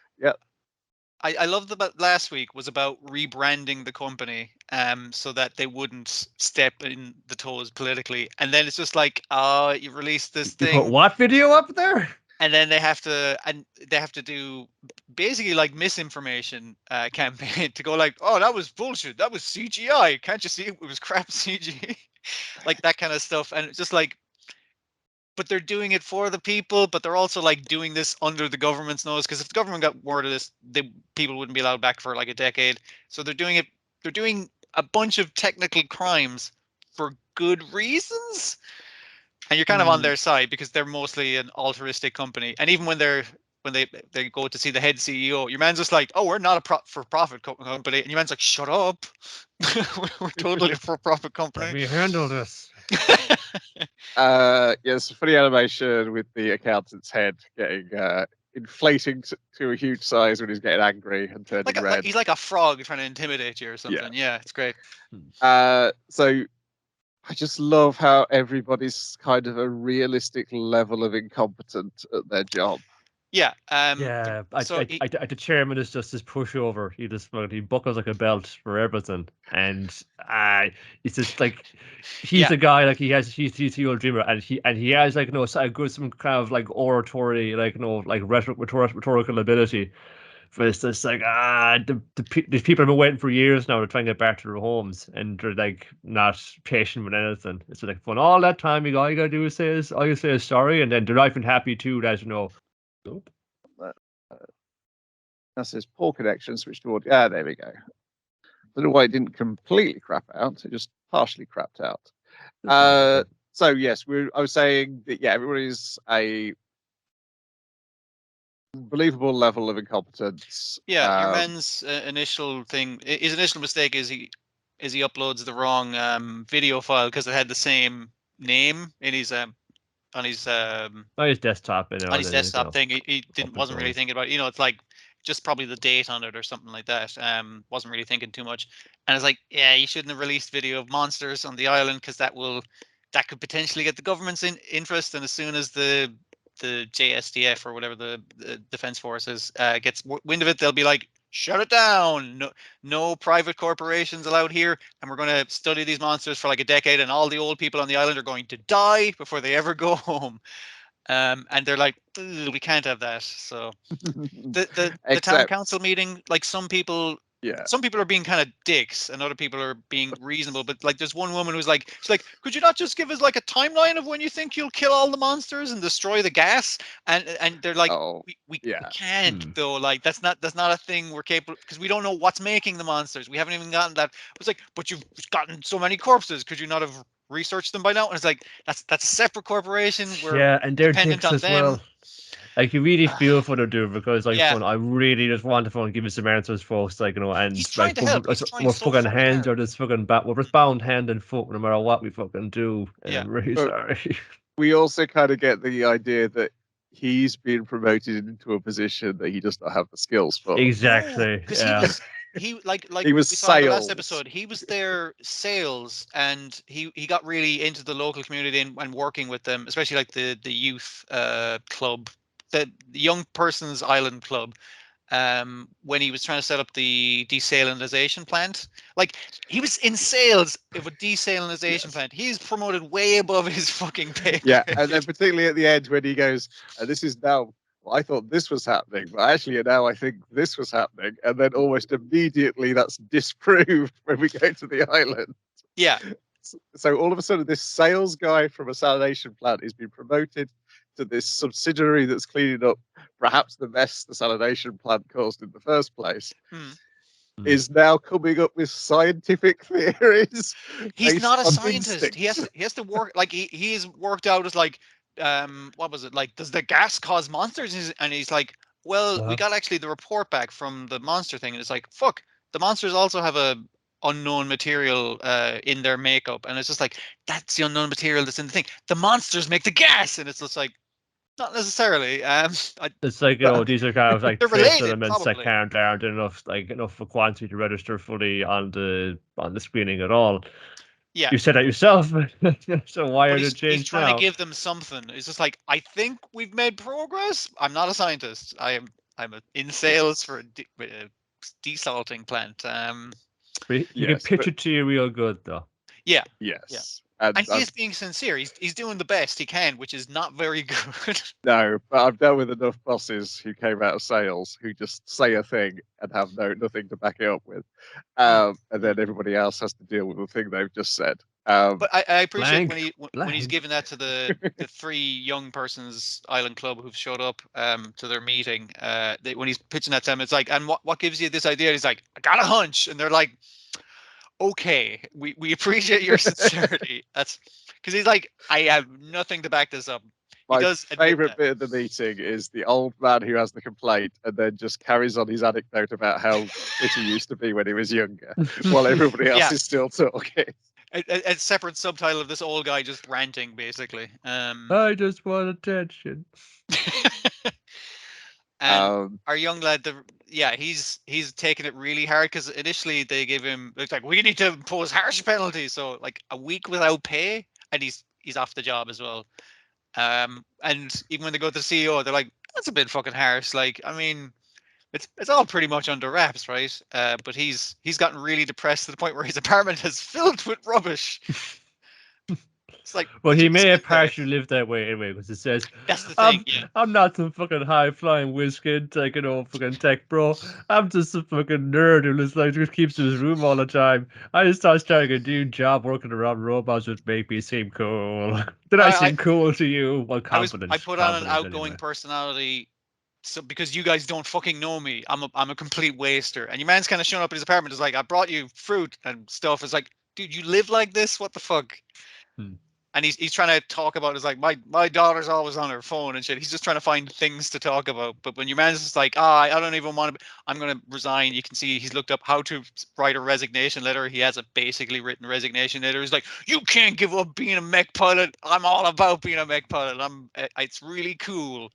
I love that last week was about rebranding the company, so that they wouldn't step in the toes politically. And then it's just like, you released this You thing. put what video up there? And then they have to do basically like misinformation campaign to go like, oh, that was bullshit. That was CGI. Can't you see it was crap CG? Like that kind of stuff. And it's just like, but they're doing it for the people, but they're also like doing this under the government's nose. Because if the government got word of this, people wouldn't be allowed back for like a decade. So they're doing it. They're doing a bunch of technical crimes for good reasons. And you're kind of on their side because they're mostly an altruistic company. And even when they go to see the head CEO, your man's just like, oh, we're not a for-profit company. And your man's like, shut up. We're totally a for-profit company. Let me handle this. Yes, funny animation with the accountant's head getting inflating to a huge size when he's getting angry and turning red. He's like a frog trying to intimidate you or something. Yeah, it's great. So I just love how everybody's kind of a realistic level of incompetent at their job. Yeah. The chairman is just this pushover. He buckles like a belt for everything, and it's just like he's a guy like he's the old dreamer, and he has like some kind of like oratory, like like rhetorical ability. But it's just like these people have been waiting for years now to try and get back to their homes, and they're like not patient with anything. It's like fun all that time. All you gotta do is say sorry, and then they're not even happy too. That That says poor connection. Switch to audio. There we go. I don't know why it didn't completely crap out. It just partially crapped out. So yes, I was saying that everybody's a believable level of incompetence. Yeah, your man's initial thing, his initial mistake is he uploads the wrong video file because it had the same name in his on his desktop. On his desktop thing, he wasn't really thinking about it. It's like just probably the date on it or something like that. Wasn't really thinking too much, and it's like, yeah, you shouldn't have released video of monsters on the island because that could potentially get the government's interest, and as soon as the JSDF or whatever the defense forces gets wind of it, they'll be like, shut it down. No private corporations allowed here, and we're going to study these monsters for like a decade, and all the old people on the island are going to die before they ever go home. And they're like, we can't have that. So the town council meeting, like some people are being kind of dicks and other people are being reasonable, but like there's one woman who's like, she's like, could you not just give us like a timeline of when you think you'll kill all the monsters and destroy the gas? And they're like, we can't though. Like that's not a thing we're capable, because we don't know what's making the monsters. We haven't even gotten that. It's like, but you've gotten so many corpses, could you not have researched them by now? And it's like, that's a separate corporation. And they're dependent on them. Well. Like you really feel for the dude, because like I really just want to give you some answers, folks. Like and he's trying to help. We're fucking hands or this fucking we're bound hand and foot no matter what we fucking do. And I'm really sorry. We also kind of get the idea that he's been promoted into a position that he does not have the skills for. Exactly. He like he was we saw in the last episode, he was their sales, and he got really into the local community and working with them, especially like the youth club, the young person's island club, when he was trying to set up the desalinization plant. Like he was in sales of a desalinization plant. He's promoted way above his fucking pay. Yeah, and then particularly at the end when he goes, this is now, I thought this was happening, but actually now I think this was happening. And then almost immediately that's disproved when we go to the island. Yeah. So all of a sudden this sales guy from a salination plant has been promoted to this subsidiary that's cleaning up perhaps the mess the salination plant caused in the first place. Is now coming up with scientific theories. He's not a scientist. He has to work, like he's worked out as like, what was it, like, does the gas cause monsters? And he's like, well, we got actually the report back from the monster thing, and it's like, fuck, the monsters also have a unknown material in their makeup, and it's just like, that's the unknown material that's in the thing. The monsters make the gas, and it's just like, not necessarily. It's like, these are kind of like trace elements that aren't enough for quantity to register fully on the screening at all. Yeah, you said that yourself. So why are they changed now? He's trying to give them something. It's just like, I think we've made progress. I'm not a scientist. I'm in sales for a desalting plant. But you can picture to you real good, though. Yeah. Yes. And he is being sincere. He's doing the best he can, which is not very good. No, but I've dealt with enough bosses who came out of sales who just say a thing and have nothing to back it up with. And then everybody else has to deal with the thing they've just said. But I appreciate when he's giving that to the 3 young persons island club who've showed up to their meeting. When he's pitching that to them, it's like, and what gives you this idea? He's like, I got a hunch, and they're like, okay, we appreciate your sincerity. That's because he's like, I have nothing to back this up. My favorite bit of the meeting is the old man who has the complaint and then just carries on his anecdote about how fit he used to be when he was younger, while everybody else is still talking. A separate subtitle of this old guy just ranting, basically. I just want attention. And our young lad, he's taking it really hard because initially they gave him, it's like, we need to impose harsh penalties. So like a week without pay, and he's off the job as well. And even when they go to the CEO, they're like, that's a bit fucking harsh. Like, I mean, it's all pretty much under wraps, right? But he's gotten really depressed to the point where his apartment is filled with rubbish. It's like, well, he may have partially lived that way anyway, because it says, that's the thing. I'm not some fucking high flying whiz-kid, like, fucking tech bro. I'm just a fucking nerd who just keeps in his room all the time. I just thought starting a new job working around robots would make me seem cool. Did I seem cool to you? Well, confident. I put on an outgoing personality. So because you guys don't fucking know me, I'm a complete waster. And your man's kind of showing up at his apartment. Is like, I brought you fruit and stuff. It's like, dude, you live like this? What the fuck? And he's trying to talk about, it's like, my daughter's always on her phone and shit. He's just trying to find things to talk about. But when your man's just like, I don't even want to, I'm going to resign. You can see he's looked up how to write a resignation letter. He has a basically written resignation letter. He's like, you can't give up being a mech pilot. I'm all about being a mech pilot. It's really cool.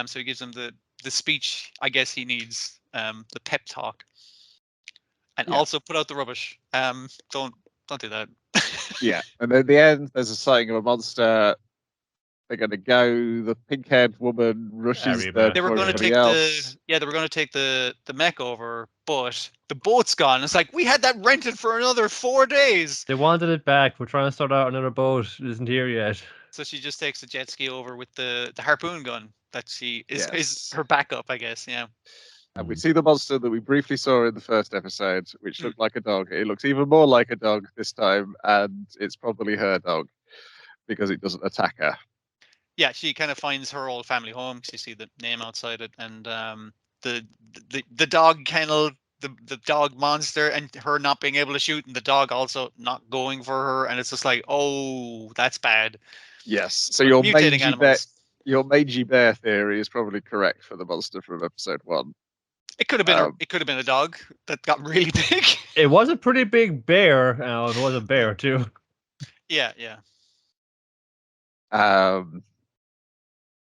So he gives him the speech I guess he needs, the pep talk, and also put out the rubbish. Don't do that. Yeah, and at the end, there's a sighting of a monster. They're going to go. The pink-haired woman rushes. They were going to take the mech over, but the boat's gone. It's like, we had that rented for another 4 days. They wanted it back. We're trying to sort out another boat. It isn't here yet. So she just takes the jet ski over with the harpoon gun that she is her backup, I guess. Yeah. And we see the monster that we briefly saw in the first episode, which looked like a dog. It looks even more like a dog this time, and it's probably her dog because it doesn't attack her. Yeah, she kind of finds her old family home because you see the name outside it, and the dog kennel, the dog monster, and her not being able to shoot, and the dog also not going for her, and it's just like, oh, that's bad. Yes, so your mangy bear theory is probably correct for the monster from episode 1. It could have been a dog that got really big. It was a pretty big bear. It was a bear too. Yeah.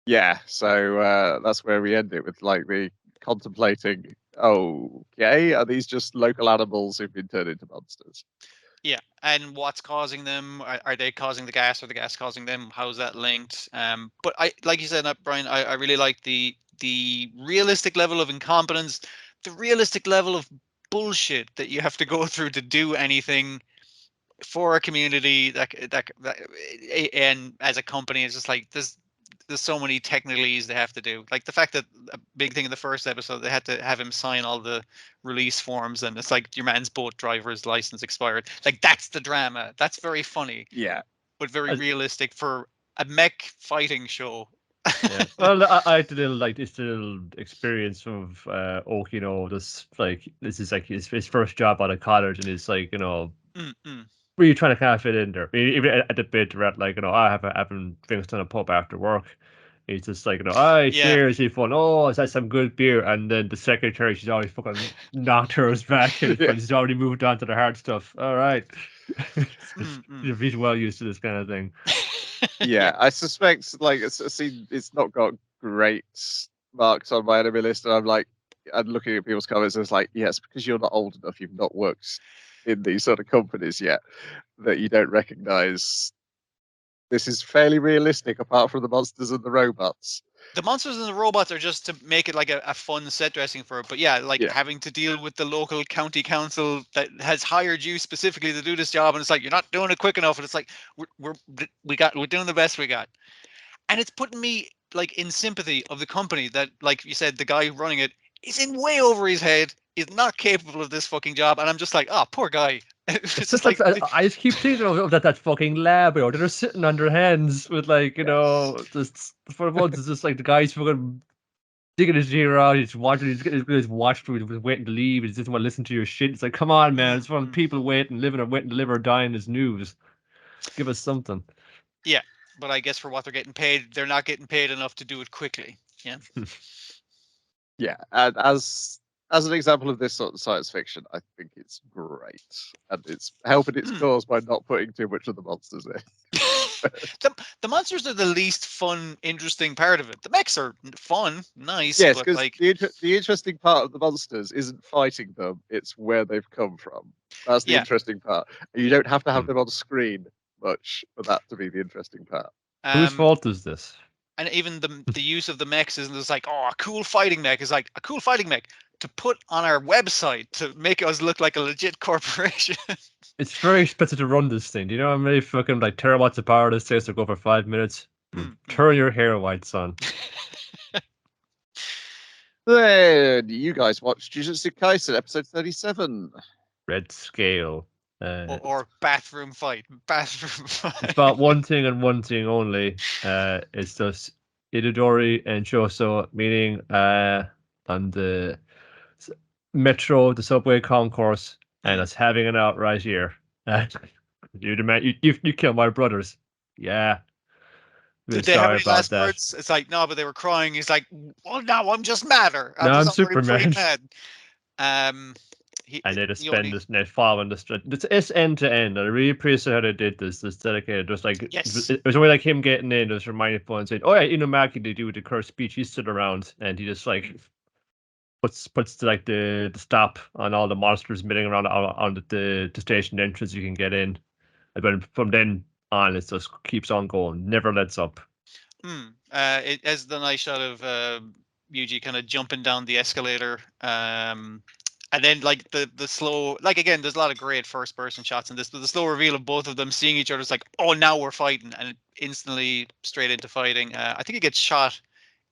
Yeah. So that's where we end it with like the contemplating. Okay, are these just local animals who've been turned into monsters? Yeah, and what's causing them? Are they causing the gas, or the gas causing them? How's that linked? But I, like you said, Brian, I really like the realistic level of incompetence, the realistic level of bullshit that you have to go through to do anything for a community that and as a company. It's just like there's so many technicalities they have to do. Like the fact that a big thing in the first episode, they had to have him sign all the release forms, and it's like, your man's boat driver's license expired. Like, that's the drama. That's very funny. Yeah. But very realistic for a mech fighting show. Yeah. Well, I had this little experience of Okino. This is like his first job out of college, and it's like, really trying to kind of fit in there. Even at the bit where I haven't drinks on a pub after work. It's just like, cheers, you fun. Oh, is that some good beer? And then the secretary, she's always fucking knocked hers back, and she's already moved on to the hard stuff. All right. He's well used to this kind of thing. Yeah, I suspect it's not got great marks on my enemy list, and I'm looking at people's comments, and it's like, yes, because you're not old enough, you've not worked in these sort of companies yet, that you don't recognize this is fairly realistic apart from the monsters and the robots. The monsters and the robots are just to make it like a fun set dressing for it. But yeah, like having to deal with the local county council that has hired you specifically to do this job, and it's like you're not doing it quick enough, and it's like we're doing the best we got, and it's putting me like in sympathy of the company that, like you said, the guy running it is in way over his head, is not capable of this fucking job, and I'm just like, oh, poor guy. It's just like I just keep thinking of that fucking lab, that are sitting on their hands with like, just for months. It's just like the guy's fucking digging his ear out. He's watching. He's watching. He's waiting to leave. He doesn't want to listen to your shit. It's like, come on, man. It's from people waiting to live or die in this news. Give us something. Yeah, but I guess for what they're getting paid, they're not getting paid enough to do it quickly. Yeah. Yeah, and as an example of this sort of science fiction, I think it's great, and it's helping its cause by not putting too much of the monsters in. The monsters are the least fun, interesting part of it. The mechs are fun, nice. Yes, but because like the interesting part of the monsters isn't fighting them; it's where they've come from. That's the interesting part. You don't have to have them on screen much for that to be the interesting part. Whose fault is this? And even the use of the mechs isn't just like, oh, a cool fighting mech is like a cool fighting mech to put on our website to make us look like a legit corporation. It's very expensive to run this thing. Do you know how many fucking like terawatts of power this takes to go for 5 minutes? Turn your hair white, son. Then you guys watched Jujutsu Kaisen episode 37. Red Scale. Or bathroom fight. It's about one thing and one thing only. It's just Itadori and Choso meeting on the metro, the subway concourse, and it's having it out right here. You killed my brothers. Yeah. Did they have any last words? It's like, no, but they were crying. He's like, well, now I'm just madder. I'm super mad. And they just spend this night following this. It's end to end. I really appreciate how they did this. This dedicated, just like it was only like him getting in, just reminding people and saying, "Oh yeah, Inumaki, they do the cursed speech. He's still around," and he just like puts like the stop on all the monsters milling around on the station entrance. You can get in, and then from then on, it just keeps on going, never lets up. It has the nice shot of Yuji kind of jumping down the escalator. And then like the slow, like again, there's a lot of great first person shots in this, but the slow reveal of both of them seeing each other is like, oh, now we're fighting, and instantly straight into fighting. I think he gets shot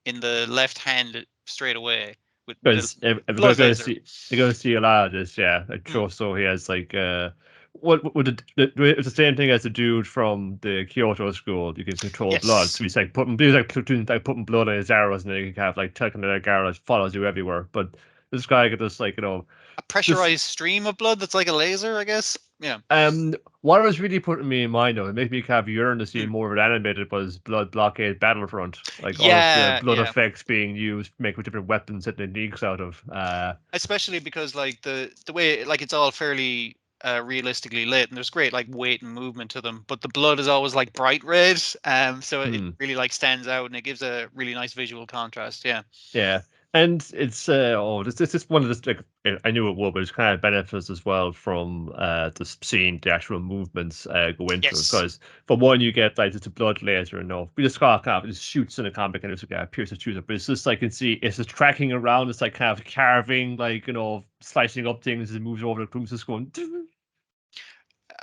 in the left hand straight away. Because you're going to see a lot of this, yeah. Like Choso, he has like it's the same thing as the dude from the Kyoto school. You can control blood, so he's like putting blood on his arrows, and then you can have like taking the arrow that follows you everywhere. But this guy could just like, a pressurized stream of blood that's like a laser, I guess. Yeah. What was really putting me in mind, though, it made me kind of yearn to see more of it animated, was Blood Blockade Battlefront. Like all of the blood effects being used, making different weapons that they leaks out of. Especially because like the way like it's all fairly realistically lit, and there's great like weight and movement to them, but the blood is always like bright red, so it really like stands out, and it gives a really nice visual contrast. Yeah. And it's this is one of the, like, I knew it would, but it's kind of benefits as well from just seeing the actual movements go into it. Because for one, you get like just a blood laser, we just got kind of just shoots in a comic and it's like pierces through it, but it's just like you can see it's just tracking around. It's like kind of carving, like slicing up things as it moves over the cruise, just going.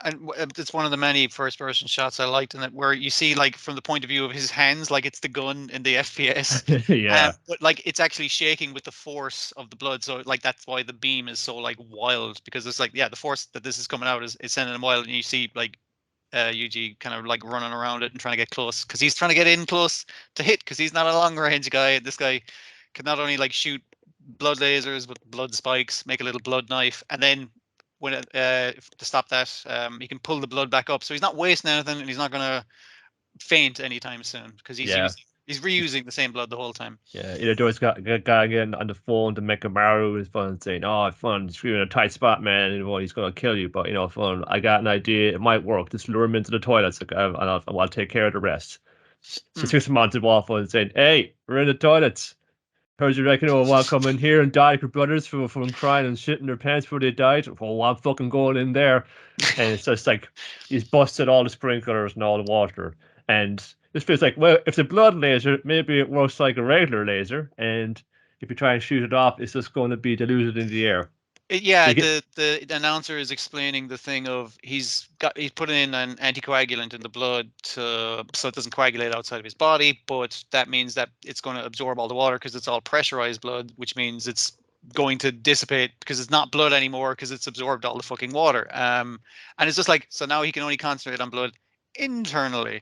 And it's one of the many first-person shots I liked in it, where you see, like, from the point of view of his hands, like it's the gun in the FPS. But like it's actually shaking with the force of the blood, so like that's why the beam is so like wild, because it's like the force that this is coming out is sending him wild, and you see like Yuji kind of like running around it and trying to get close, because he's trying to get in close to hit, because he's not a long-range guy. This guy can not only like shoot blood lasers but blood spikes, make a little blood knife, and then when to stop that, he can pull the blood back up, so he's not wasting anything, and he's not gonna faint anytime soon, because he's reusing the same blood the whole time. Yeah, Itadori's got a guy getting on the phone to Mekamaru is fun, saying, "Oh, fun, you're in a tight spot, man, and he's gonna kill you, but fun. I got an idea, it might work. Just lure him into the toilets, and I'll take care of the rest." So 6 months of waffle and saying, "Hey, we're in the toilets. Heard you reckon want to come in here and die your brothers from crying and shitting their pants before they died? Well, I'm fucking going in there." And it's just like he's busted all the sprinklers and all the water, and this feels like, well, if it's a blood laser, maybe it works like a regular laser, and if you try and shoot it off, it's just going to be diluted in the air. Yeah, the announcer is explaining the thing of he's putting in an anticoagulant in the blood so it doesn't coagulate outside of his body, but that means that it's going to absorb all the water because it's all pressurized blood, which means it's going to dissipate because it's not blood anymore because it's absorbed all the fucking water. And it's just like, so now he can only concentrate on blood internally.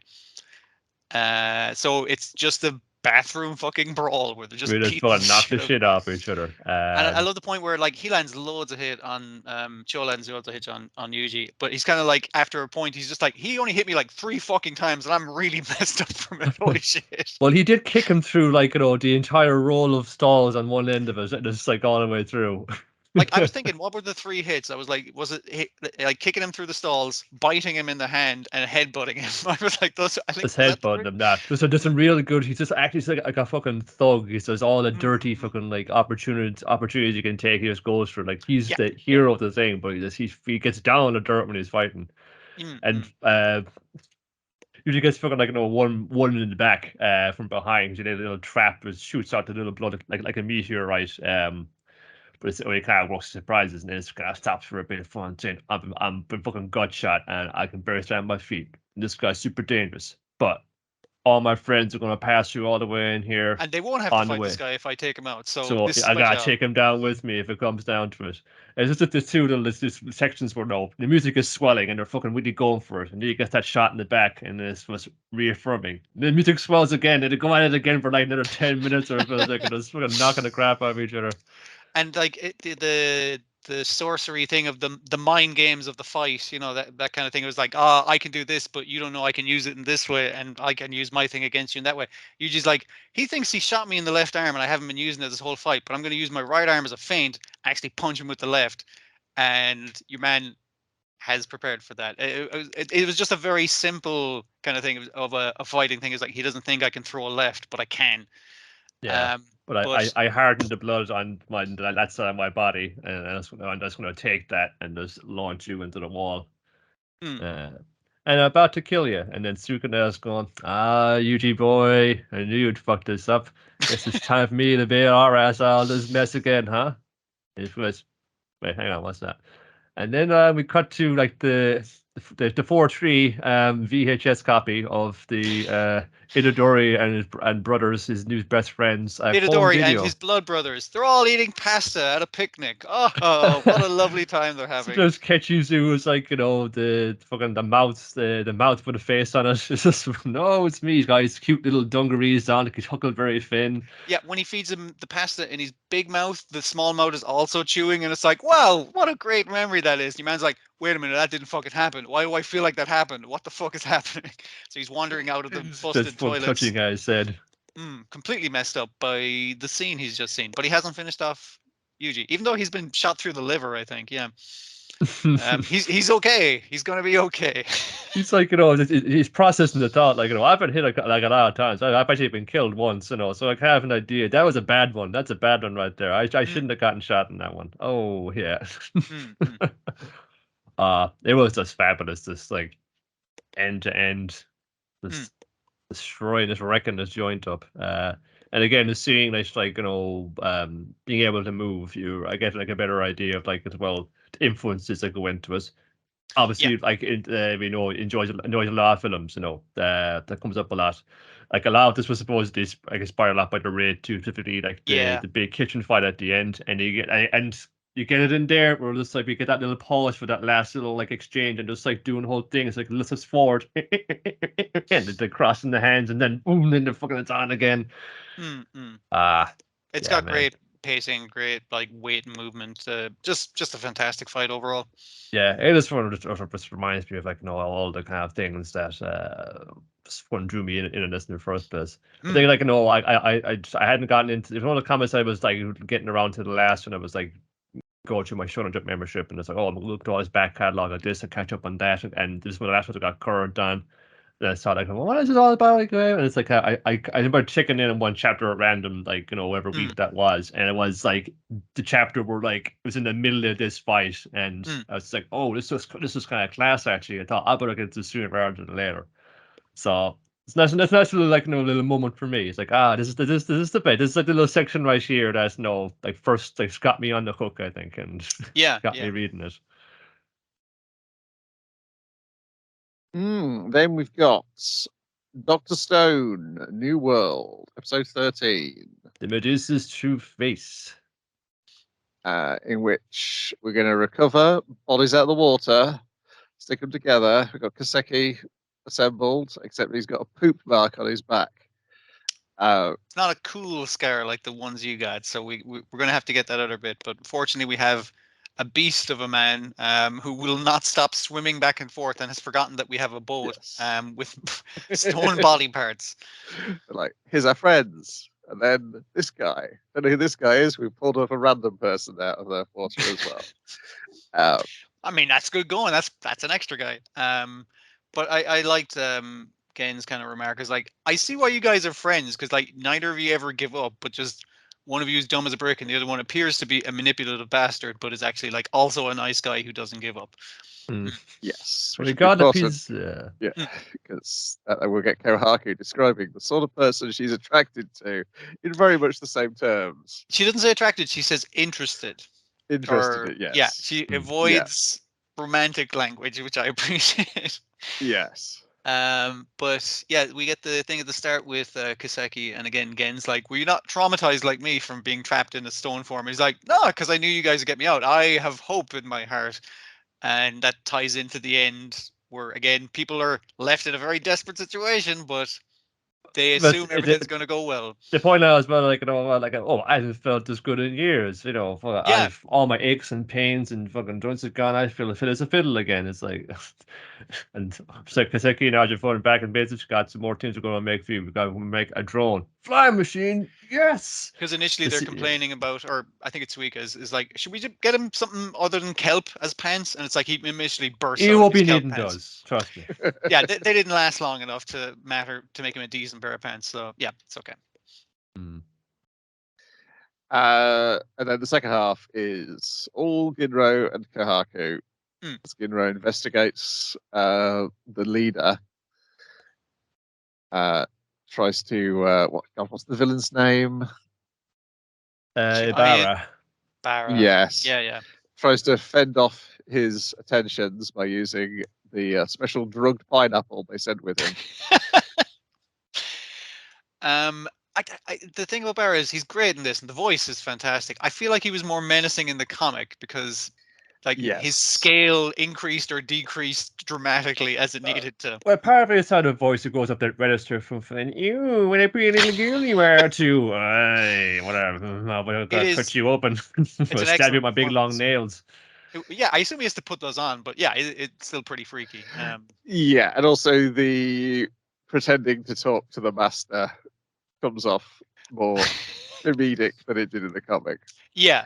So it's just a bathroom fucking brawl where they're just knock the shit off each other. And I love the point where like he lands loads of hit on Cho lands loads of hits on Yuji, but he's kind of like after a point he's just like, he only hit me like 3 fucking times and I'm really messed up from it. Holy shit. Well, he did kick him through like, the entire row of stalls on one end of it, and just like all the way through. Like I was thinking, what were the 3 hits? I was like, was it like kicking him through the stalls, biting him in the hand, and headbutting him? I was like, those. I think just headbutting him. That there's some really good. He's just actually like a fucking thug. He says all the dirty fucking like opportunities you can take. He just goes for like he's the hero of the thing, but he gets down on the dirt when he's fighting, and usually gets fucking like one in the back from behind. You know, the little trap shoots out the little blood like a meteorite. But it's only kind of works surprises, and it's kind of stops for a bit of fun, saying, I'm been fucking gut shot, and I can barely stand on my feet. And this guy's super dangerous, but all my friends are going to pass you all the way in here. And they won't have to fight this guy if I take him out. So this I got to take him down with me if it comes down to it. And it's just the 2 little sections where the music is swelling, and they're fucking really going for it. And then you get that shot in the back, and it's reaffirming. The music swells again, and they go at it again for like another 10 minutes or so, like, and it's fucking knocking the crap out of each other. And like the sorcery thing of the mind games of the fight, you know, that kind of thing. It was like, I can do this, but you don't know I can use it in this way, and I can use my thing against you in that way. You just like, he thinks he shot me in the left arm, and I haven't been using it this whole fight, but I'm going to use my right arm as a feint, actually punch him with the left, and your man has prepared for that. It was just a very simple kind of thing of a fighting thing. Is like, he doesn't think I can throw a left, but I can. Yeah. But I hardened the blood on that side of my body, and I'm just going to take that and just launch you into the wall. And I'm about to kill you. And then Sukuna's going, Yuji boy, I knew you'd fuck this up. Guess it's time for me to bail our ass out of this mess again, huh? It was, wait, hang on, what's that? And then we cut to like the 4:3 VHS copy of the Itadori and brothers, his new best friends. Itadori and his blood brothers. They're all eating pasta at a picnic. Oh, what a lovely time they're having. So there's Ketchuzu is like, the fucking the mouth with a face on it. It's just, no, it's me. He's got his cute little dungarees on, his Huckleberry Finn. Yeah, when he feeds him the pasta in his big mouth, the small mouth is also chewing, and it's like, wow, what a great memory that is. Your man's like, wait a minute, that didn't fucking happen. Why do I feel like that happened? What the fuck is happening? So he's wandering out of the busted toilets. Touching, I said. Completely messed up by the scene he's just seen. But he hasn't finished off Yuji, even though he's been shot through the liver, I think. Yeah. He's okay. He's gonna be okay. He's like, he's processing the thought, like, I've been hit like a lot of times. I've actually been killed once, so I have an idea. That was a bad one. That's a bad one right there. I shouldn't have gotten shot in that one. Oh yeah. It was just fabulous, just like end to end, just destroying this, wrecking this joint up. And again, the seeing this, like, being able to move, I get like a better idea of like as well the influences that go into it. Obviously, like we know enjoys a lot of films, that comes up a lot. Like a lot of this was supposedly inspired a lot by the Raid 250, like the big kitchen fight at the end, and you get it in there where just like we get that little pause for that last little like exchange, and just like doing whole thing. It's like, let's us forward, and they're crossing the hands, and then boom, then they're fucking it's on again. It's got great pacing, great like weight and movement. Just a fantastic fight overall. Yeah, it is fun. It just reminds me of like all the kind of things that one drew me in this in the first place. I think like I hadn't gotten into. One of the comments I was like getting around to the last one. I was like go through my Shonen Jump membership, and it's like, I'm look at all his back catalog of this and catch up on that, and this is one of the last ones I got current on. And I saw like, what is it all about? And it's like I remember checking in on one chapter at random, like whatever week that was, and it was like the chapter where like it was in the middle of this fight, and I was like, oh, this is kind of class actually. I thought I better get this sooner rather than later. So That's naturally like a little moment for me. It's like this is the bit. This is like the little section right here that's like first like got me on the hook, I think, and got me reading it. Then we've got Dr. Stone, New World, episode 13. The Medusa's True Face. In which we're going to recover bodies out of the water, stick them together. We've got Kaseki assembled, except he's got a poop mark on his back. It's not a cool scar like the ones you got, so we're going to have to get that other bit. But fortunately, we have a beast of a man who will not stop swimming back and forth and has forgotten that we have a boat with stone body parts. Like, here's our friends. And then this guy. Don't know who this guy is. We pulled off a random person out of the water as well. I mean, that's good going. That's an extra guy. But I liked Gen's kind of remark is like, I see why you guys are friends, because like neither of you ever give up, but just one of you is dumb as a brick and the other one appears to be a manipulative bastard, but is actually like also a nice guy who doesn't give up. Yes. We got a piece. Yeah, because we'll get Kohaku describing the sort of person she's attracted to in very much the same terms. She doesn't say attracted, she says interested. Interested, yes. Yeah, she avoids romantic language, which I appreciate. Yes. But yeah, we get the thing at the start with Kaseki, and again, Gen's like, were you not traumatized like me from being trapped in a stone form? He's like, no, because I knew you guys would get me out. I have hope in my heart. And that ties into the end where, again, people are left in a very desperate situation, but they assume everything's going to go well. The point now as well, like, I haven't felt this good in years, I've all my aches and pains and fucking joints have gone. I feel fit as a fiddle again. It's like, and so Kaseki and Arjun falling back and basically got some more things we're going to make for you. We're going to make a drone flying machine. Yes. Because initially they're complaining about, or I think it's Suika is like, should we get him something other than kelp as pants? And it's like he initially bursts. He won't be needing those. Trust me. Yeah, they didn't last long enough to make him a decent pair of pants. So yeah, it's okay. And then the second half is all Ginro and Kohaku. As Ginro investigates the leader. Tries to what's the villain's name? Ibarra. Yes. Yeah. Tries to fend off his attentions by using the special drugged pineapple they sent with him. The thing about Barra is he's great in this, and the voice is fantastic. I feel like he was more menacing in the comic because, his scale increased or decreased dramatically as it needed to. Well, part of it is how the voice goes up that register from "You when I be a little girl you were to whatever, I'll cut you open, I'll stab you with my big long nails." Yeah, I assume he has to put those on, but yeah, it's still pretty freaky. Yeah, and also the pretending to talk to the master comes off more comedic than it did in the comic. Yeah.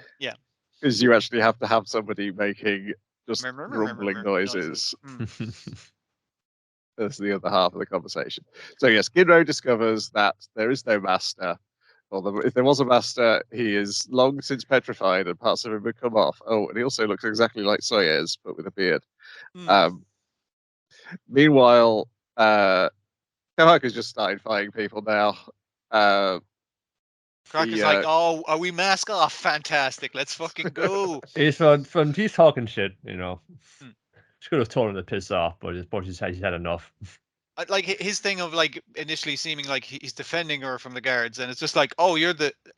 Because you actually have to have somebody making just grumbling noises. That's the other half of the conversation. So yes, Ginro discovers that there is no master. Although if there was a master, he is long since petrified and parts of him have come off. Oh, and he also looks exactly like Soyez, but with a beard. Meanwhile, Kohaku's just started fighting people now. Crocker's like, oh, are we mask off? Fantastic, let's fucking go. He's talking shit, She could have told him to piss off, but he's had enough. Like his thing of like initially seeming like he's defending her from the guards, and it's just like, oh,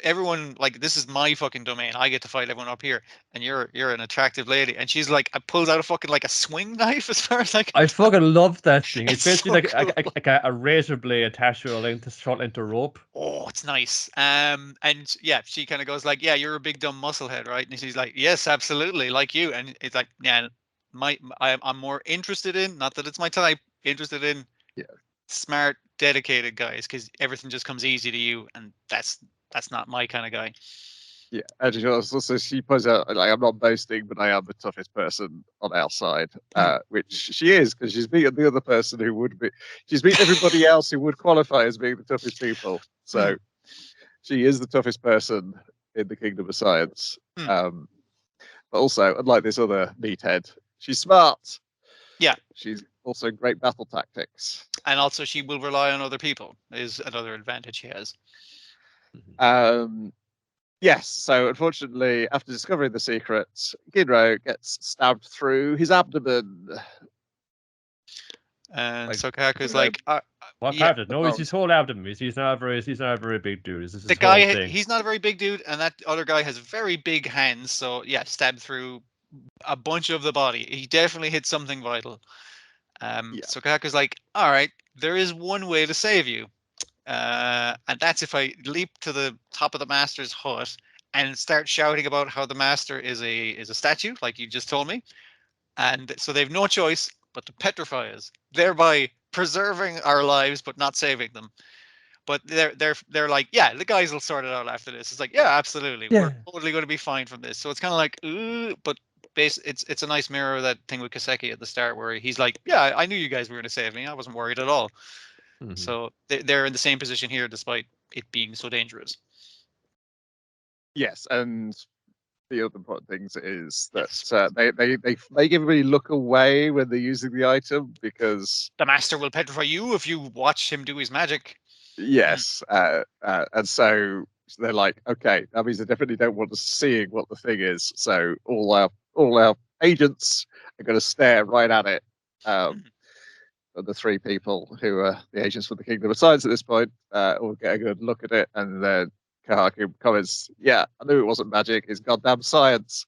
everyone, like, this is my fucking domain. I get to fight everyone up here, and you're an attractive lady. And she's like, pulls out a fucking like a swing knife as far as like. I fucking love that thing. It's basically so like a razor blade attached to a short length of rope. Oh, it's nice. And yeah, she kind of goes like, yeah, you're a big dumb musclehead, right? And she's like, yes, absolutely, like you. And it's like, yeah, I'm more interested in, not that it's my type, interested in. Yeah. Smart, dedicated guys, because everything just comes easy to you, and that's not my kind of guy. Yeah, and also she points out, like, I'm not boasting, but I am the toughest person on our side, which she is, because she's beaten the other person who would be. She's beaten everybody else who would qualify as being the toughest people. So she is the toughest person in the Kingdom of Science. But also, unlike this other meathead, she's smart. Yeah, she's also great battle tactics. And also, she will rely on other people. Is another advantage she has. Yes. So unfortunately, after discovering the secret, Ginro gets stabbed through his abdomen. And Like, Sokaku's you know, like, What yeah. part of it? No, he's his whole abdomen. He's not a very big dude. This is The his guy, whole thing. he's not a very big dude, and that other guy has very big hands. So yeah, stabbed through a bunch of the body. He definitely hit something vital. Sokaku's like, all right, there is one way to save you, and that's if I leap to the top of the master's hut and start shouting about how the master is a statue, like you just told me. And so they've no choice but to petrify us, thereby preserving our lives but not saving them. But they're like, yeah, the guys will sort it out after this. It's like, yeah, absolutely, we're totally going to be fine from this. So it's kind of like, ooh, but it's a nice mirror of that thing with Kaseki at the start where he's like, yeah, I knew you guys were going to save me. I wasn't worried at all. Mm-hmm. So they're in the same position here, despite it being so dangerous. Yes, and the other important things is that they make everybody look away when they're using the item because the master will petrify you if you watch him do his magic. Yes, and so they're like, okay, that means they definitely don't want us seeing what the thing is. So all our agents are going to stare right at it. The three people who are the agents for the Kingdom of Science at this point will get a good look at it, and then Kahaku comments, "Yeah, I knew it wasn't magic. It's goddamn science."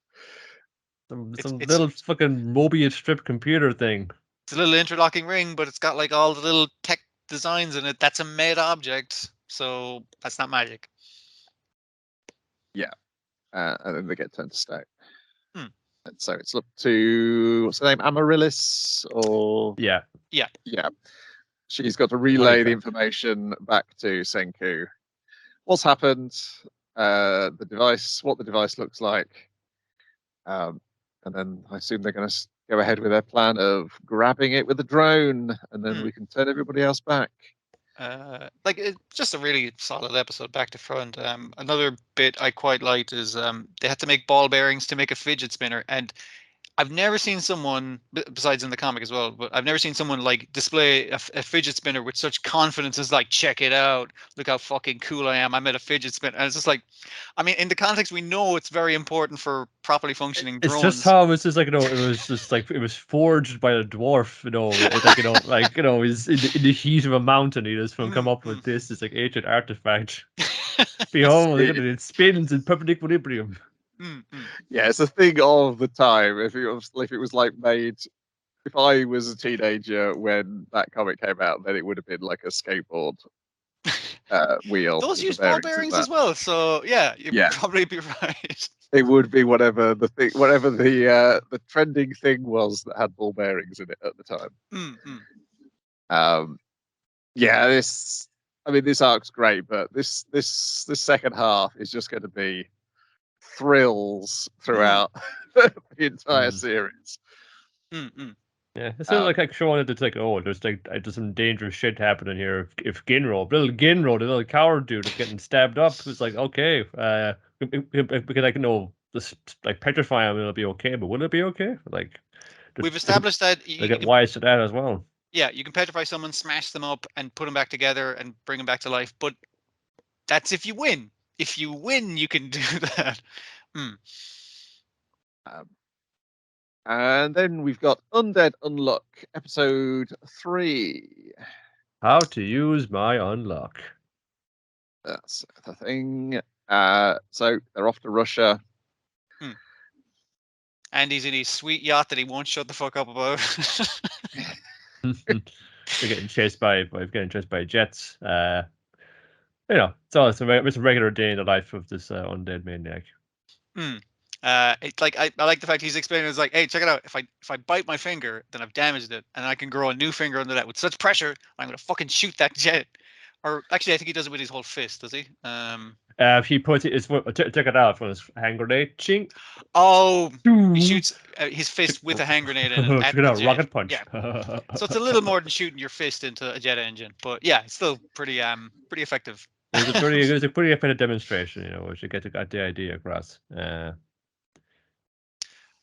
Some little fucking Mobius strip computer thing. It's a little interlocking ring, but it's got like all the little tech designs in it. That's a made object, so that's not magic. Yeah, and then they get turned to stone. And so it's up to, what's her name, Amaryllis, or yeah. She's got to relay the information back to Senku. What's happened? The device, what the device looks like, and then I assume they're going to go ahead with their plan of grabbing it with a drone, and then we can turn everybody else back. It's just a really solid episode, back to front. Another bit I quite liked is they had to make ball bearings to make a fidget spinner, and I've never seen someone, besides in the comic as well, but I've never seen someone like display a fidget spinner with such confidence as like, check it out, look how fucking cool I am, I made a fidget spinner. And it's just like, I mean, in the context, we know it's very important for properly functioning drones. It's just how it was just like, it was just like, it was forged by a dwarf, it's like, he's in the heat of a mountain, he just come up with this, it's like ancient artifact. Behold, it spins in perpendicular equilibrium. Yeah, it's a thing of the time. If it was like made, if I was a teenager when that comic came out, then it would have been like a skateboard wheel. Those use ball bearings as well, so yeah, you'd probably be right. It would be whatever the trending thing was that had ball bearings in it at the time. This arc's great, but this second half is just going to be thrills throughout the entire series. Yeah, it sounds like showing it. It's like, oh, there's some dangerous shit happening here. If Ginro, the little coward dude, is getting stabbed up, it's like, okay, we can just like petrify him, it'll be okay. But will it be okay? Like, we've established that they get wise to that as well. Yeah, you can petrify someone, smash them up, and put them back together and bring them back to life. But that's if you win. If you win, you can do that. And then we've got Undead Unlock, episode 3. How to use my unlock. That's the thing. So they're off to Russia. And he's in his sweet yacht that he won't shut the fuck up about. They're getting chased by jets. It's a regular day in the life of this undead maniac. It's like I like the fact he's explaining. It's like, hey, check it out. If I bite my finger, then I've damaged it, and I can grow a new finger under that with such pressure. I'm gonna fucking shoot that jet. Or actually, I think he does it with his whole fist. Does he? He puts it. Check it out from his hand grenade. Ching. Oh, he shoots his fist with a hand grenade in it. Check it out, rocket punch. Yeah. So it's a little more than shooting your fist into a jet engine, but yeah, it's still pretty effective. It was a pretty effective demonstration, which you get the idea across.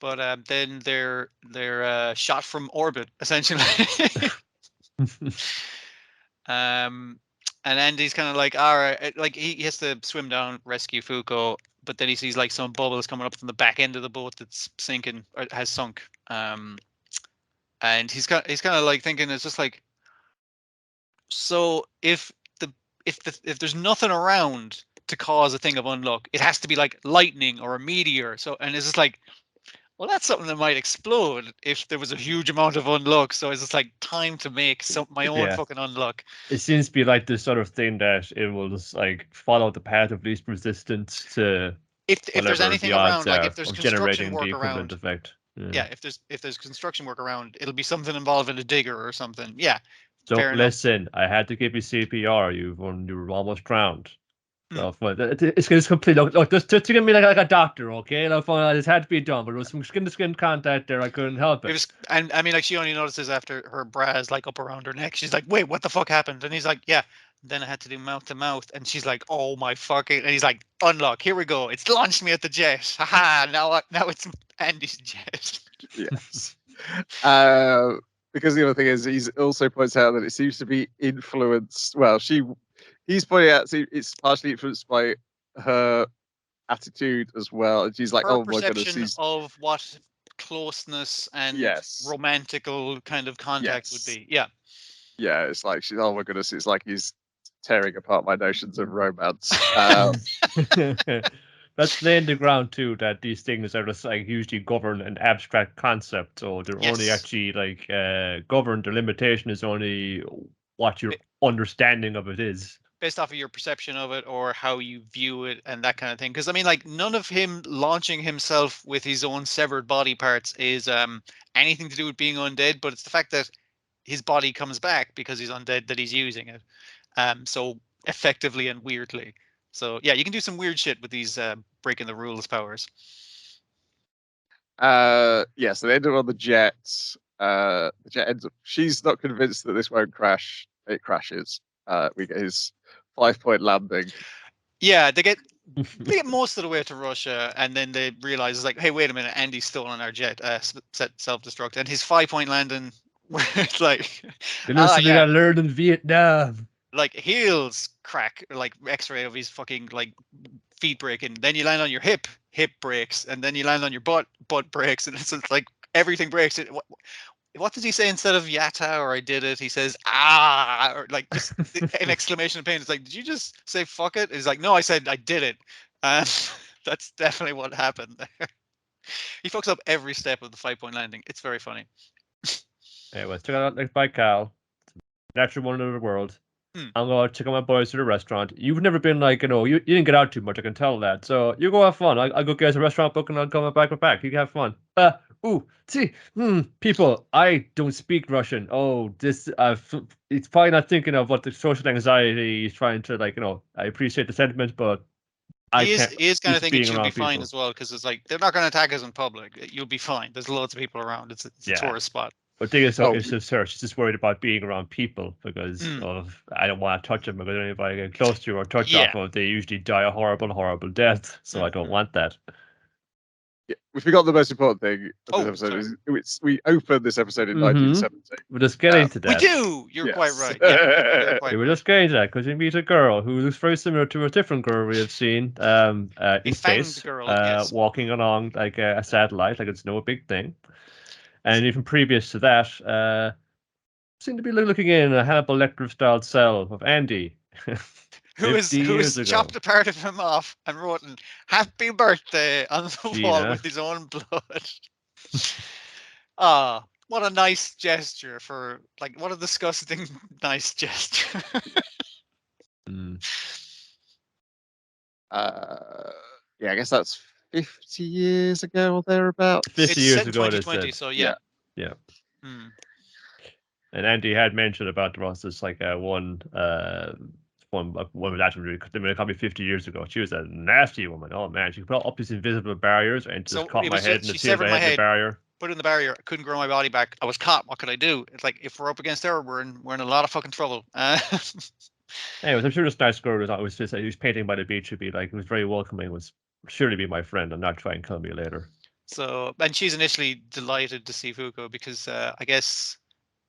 But then they're shot from orbit essentially. And Andy's kind of like, all right, like he has to swim down, rescue Fuko, but then he sees like some bubbles coming up from the back end of the boat that's sinking or has sunk. And he's kind of like thinking, it's just like, so if there's nothing around to cause a thing of unluck, it has to be like lightning or a meteor. So, and it's just like, well, that's something that might explode if there was a huge amount of unluck. So it's just like time to make my own fucking unluck. It seems to be like this sort of thing that it will just like follow the path of least resistance to if there's anything around, like if there's construction work around. Effect. Yeah, if there's construction work around, it'll be something involving a digger or something. Yeah. Don't listen. I had to give you CPR. You were almost drowned. So it's complete. Look, just to give me like a doctor, okay? Like, it had to be done, but there was some skin-to-skin contact there. I couldn't help it. It was, and I mean, like she only notices after her bra is like up around her neck. She's like, "Wait, what the fuck happened?" And he's like, "Yeah." Then I had to do mouth to mouth, and she's like, "Oh my fucking!" And he's like, "Unlock. Here we go. It's launched me at the jet. Haha! Now it's Andy's jet." Yes. Because the other thing is, he also points out that it seems to be influenced. Well, he's pointing out it's partially influenced by her attitude as well. And she's like, her "Oh my goodness!" Of what closeness and romantical kind of contact would be. Yeah. Yeah, it's like she's, oh my goodness, it's like he's tearing apart my notions of romance. That's laying the ground too, that these things are just like usually govern an abstract concept, so they're only actually like governed. The limitation is only what your understanding of it is, based off of your perception of it or how you view it and that kind of thing. Because I mean, like, none of him launching himself with his own severed body parts is anything to do with being undead, but it's the fact that his body comes back because he's undead that he's using it. So effectively and weirdly. So yeah, you can do some weird shit with these breaking the rules powers. So they end up on the jet. The jet ends up. She's not convinced that this won't crash. It crashes. We get his 5-point landing. Yeah, they get most of the way to Russia, and then they realize it's like, hey, wait a minute, Andy's stolen our jet, set self-destruct, and his 5-point landing, it's like, I learned in Vietnam. Like heels crack, like X-ray of his fucking like feet breaking. Then you land on your hip breaks, and then you land on your butt breaks, and it's like everything breaks. What does he say instead of "yata" or "I did it"? He says "ah" or like just an exclamation of pain. It's like, did you just say "fuck it"? He's like, no, I said I did it. That's definitely what happened there. He fucks up every step of the 5-point landing. It's very funny. Anyway, check out like by Cal, natural wonder of the world. I'm going to check out my boys to the restaurant. You've never been like, you didn't get out too much. I can tell that. So you go have fun. I'll go get a restaurant book and I'll come back with back. You can have fun. People, I don't speak Russian. Oh, this, it's probably not thinking of what the social anxiety is trying to like, I appreciate the sentiment, but he is kind of thinking she'll be fine as well, because it's like, they're not going to attack us in public. You'll be fine. There's loads of people around. It's a tourist spot. But the thing is, it's just her. She's just worried about being around people because of I don't want to touch them, because if I get close to or touch off them, they usually die a horrible, horrible death. So I don't want that. Yeah, we forgot the most important thing of this episode. We opened this episode in 1970. We're just getting to that. We do. You're quite right. Yeah, we're just getting to that because we meet a girl who looks very similar to a different girl we have seen in space, walking along like a satellite, like it's no big thing. And even previous to that, seemed to be looking in a Hannibal Lecter-style cell of Andy. who has chopped a part of him off and wrote "Happy Birthday" on the wall with his own blood. What a nice gesture for, like, what a disgusting nice gesture. I guess that's 50 years ago or thereabouts. 50 years ago, 2020, so yeah. And Andy had mentioned about there was this like one woman actually called me 50 years ago. She was a nasty woman. Oh man, she put up these invisible barriers and just caught my head in the barrier. Put in the barrier. I couldn't grow my body back. I was caught. What could I do? It's like, if we're up against her, we're in a lot of fucking trouble. Anyways, I'm sure this nice girl was just he was painting by the beach would be like, it was very welcoming, was surely be my friend and not try and kill me later. So, and she's initially delighted to see Fuko because I guess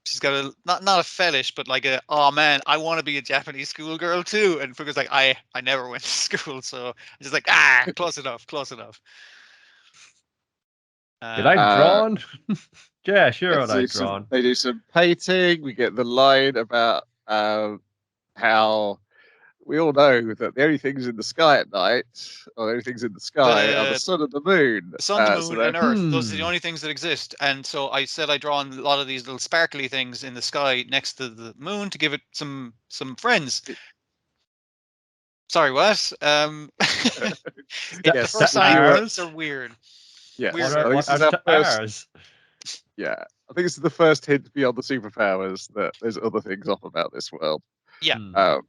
she's got a not a fetish, but like oh man, I want to be a Japanese schoolgirl too. And Fuko's like, I never went to school, so it's like close enough. You like drawn? Yeah, sure, I like drawn. They do some painting. We get the line about how we all know that the only things in the sky at night, or the only things in the sky, are the sun and the moon. The sun, the moon, and Earth. Those are the Hmm. only things that exist. And so I said I draw on a lot of these little sparkly things in the sky next to the moon to give it some friends. Sorry, what? Yes, the first signs are weird. Yes, Weird. What are the stars? Yeah, I think it's the first hint beyond the superpowers that there's other things off about this world. Yeah. Hmm.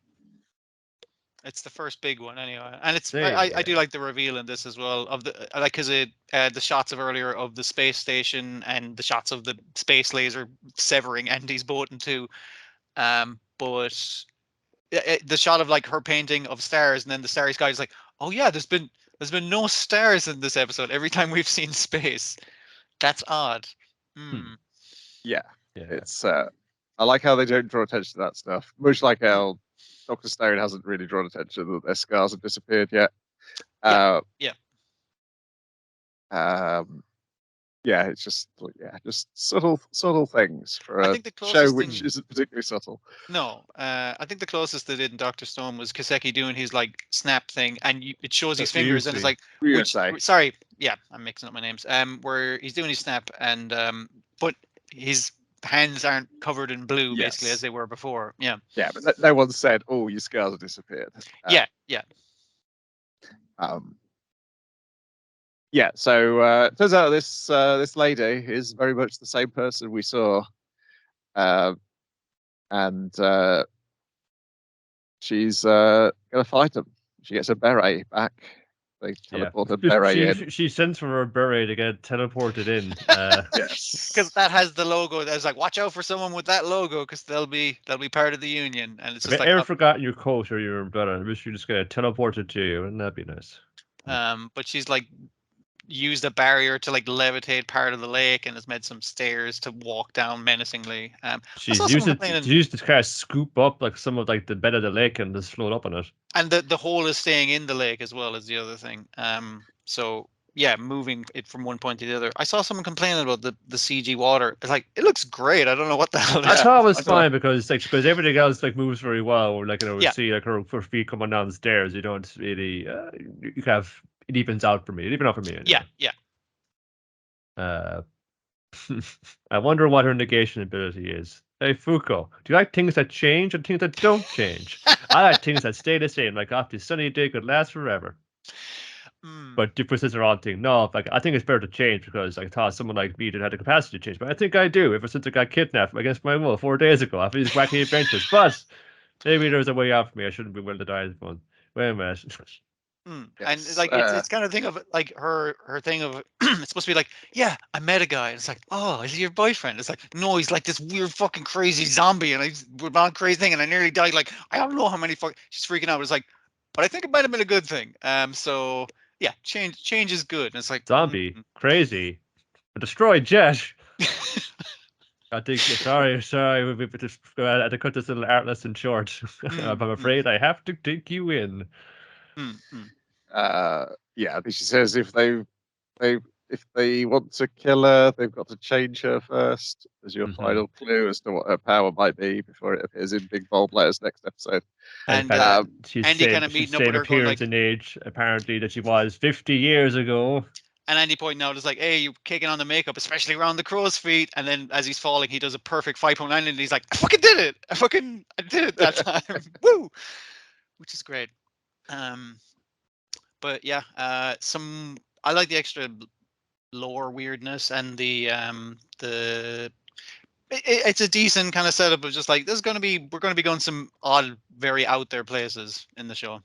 It's the first big one anyway, and it's There you I do go. like the reveal in this as well of the I like because the shots of earlier of the space station and the shots of the space laser severing Andy's boat in two, but the shot of like her painting of stars and then the starry sky is like, oh yeah, there's been no stars in this episode every time we've seen space. That's odd. Yeah, Yeah. it's I like how they don't draw attention to that stuff, much like how Dr. Stone hasn't really drawn attention that their scars have disappeared yet. Yeah, it's just subtle things for a show which isn't particularly subtle. No, I think the closest they did in Dr. Stone was Kaseki doing his like snap thing, and it shows his fingers, and it's like, sorry, yeah, I'm mixing up my names. Where he's doing his snap, and but his hands aren't covered in blue, basically, as they were before. Yeah. Yeah, but no one said, "Oh, your scars have disappeared." Yeah. Yeah, so it turns out this lady is very much the same person we saw, and she's gonna fight him. She gets a beret back. They teleport a beret in. She sends for her beret to get teleported in. Yes, because that has the logo. That's like, watch out for someone with that logo because they'll be part of the union. And it's just like, ever forgotten your coat or your umbrella, I wish you just get teleported to you, wouldn't that be nice? But she's like used a barrier to like levitate part of the lake and has made some stairs to walk down menacingly. She's used to kind of scoop up like some of like the bed of the lake and just float up on it. And the hole is staying in the lake as well as the other thing. So yeah, moving it from one point to the other. I saw someone complaining about the CG water. It's like, it looks great. I don't know what the hell. I thought it was fine because everything else like moves very well. Or like we see like her feet coming down the stairs. You don't really you have it evens out for me. It evened out for me. Anyway. Yeah. I wonder what her negation ability is. Hey Fuko, do you like things that change and things that don't change? I like things that stay the same, like off this sunny day could last forever. But differences are odd thing. No, like I think it's better to change because I thought someone like me didn't have the capacity to change. But I think I do ever since I got kidnapped against my will 4 days ago after these wacky adventures. But maybe there's a way out for me. I shouldn't be willing to die as one. Wait a minute. And like it's kind of thing of like her thing of it's supposed to be like, yeah, I met a guy, and it's like, oh, is he your boyfriend? It's like, no, he's like this weird fucking crazy zombie, and we're on crazy thing, and I nearly died. Like, I don't know how many she's freaking out. It's like, but I think it might have been a good thing. So yeah, change is good. And it's like zombie, crazy, a destroyed jet. I think sorry, we just had to cut this little art lesson short. I'm afraid I have to take you in. Yeah, I think she says if they want to kill her, they've got to change her first as your final clue as to what her power might be before it appears in big bold letters next episode. And she's Andy kind of meeting up with her appearance in age apparently that she was 50 years ago. And Andy pointing out is like, hey, you're kicking on the makeup, especially around the crow's feet. And then as he's falling, he does a perfect 5.9 and he's like, I fucking did it. I did it that time. Woo! Which is great. But yeah, I like the extra lore weirdness and it's a decent kind of setup of just like we're gonna be going some odd, very out there places in the show.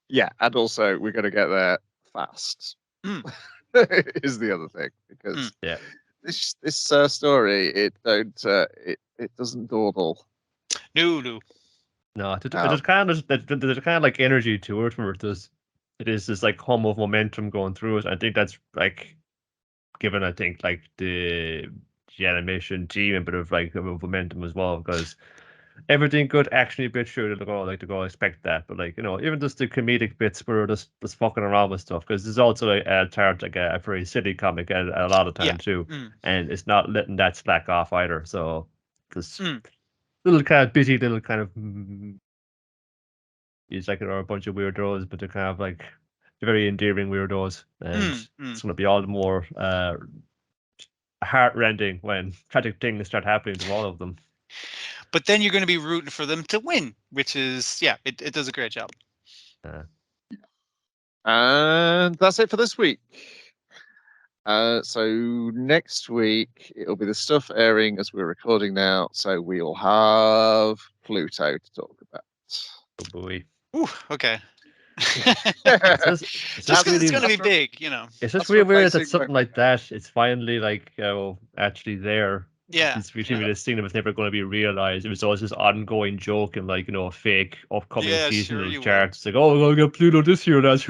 Yeah, and also we're gonna get there fast. Is the other thing because this story it doesn't dawdle. No. No, there's kind of like energy to it from it does. it is this like hum of momentum going through it. I think that's like given, I think, like the animation team a bit of like momentum as well, because everything good actually a bit sure to go like to go expect that, but like even just the comedic bits where just fucking around with stuff, because there's also like a very silly comic a lot of time too, and it's not letting that slack off either. So just little kind of busy little kind of it's like a bunch of weirdos, but they're kind of like very endearing weirdos, and it's going to be all the more heart-rending when tragic things start happening to all of them. But then you're going to be rooting for them to win, which is, it does a great job. And that's it for this week. So next week, it'll be the stuff airing as we're recording now. So we'll have Pluto to talk about. Oh boy. Ooh, okay. Just because it's going to be big, It's just really weird that something like that, it's finally like actually there. Yeah. It's really this thing that was never going to be realized. It was always this ongoing joke and like a fake upcoming seasonal chart. It's like, oh, we're gonna get Pluto this year, lads.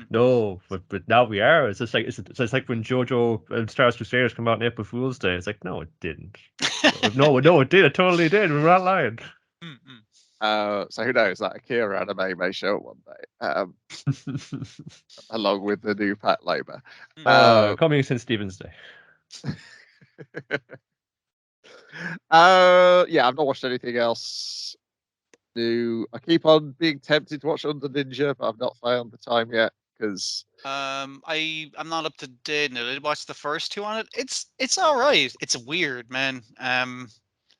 No, but now we are. It's just like it's like when JoJo and Star Wars Crusaders come out on April Fool's Day. It's like, no, it didn't. no, it did. It totally did. We're not lying. So who knows? That Akira anime may show up one day, along with the new Pat Labor. Coming since Stephen's Day. Yeah, I've not watched anything else new. I keep on being tempted to watch Under Ninja, but I've not found the time yet because I'm not up to date. I did watch the first two on it. It's all right. It's weird, man. So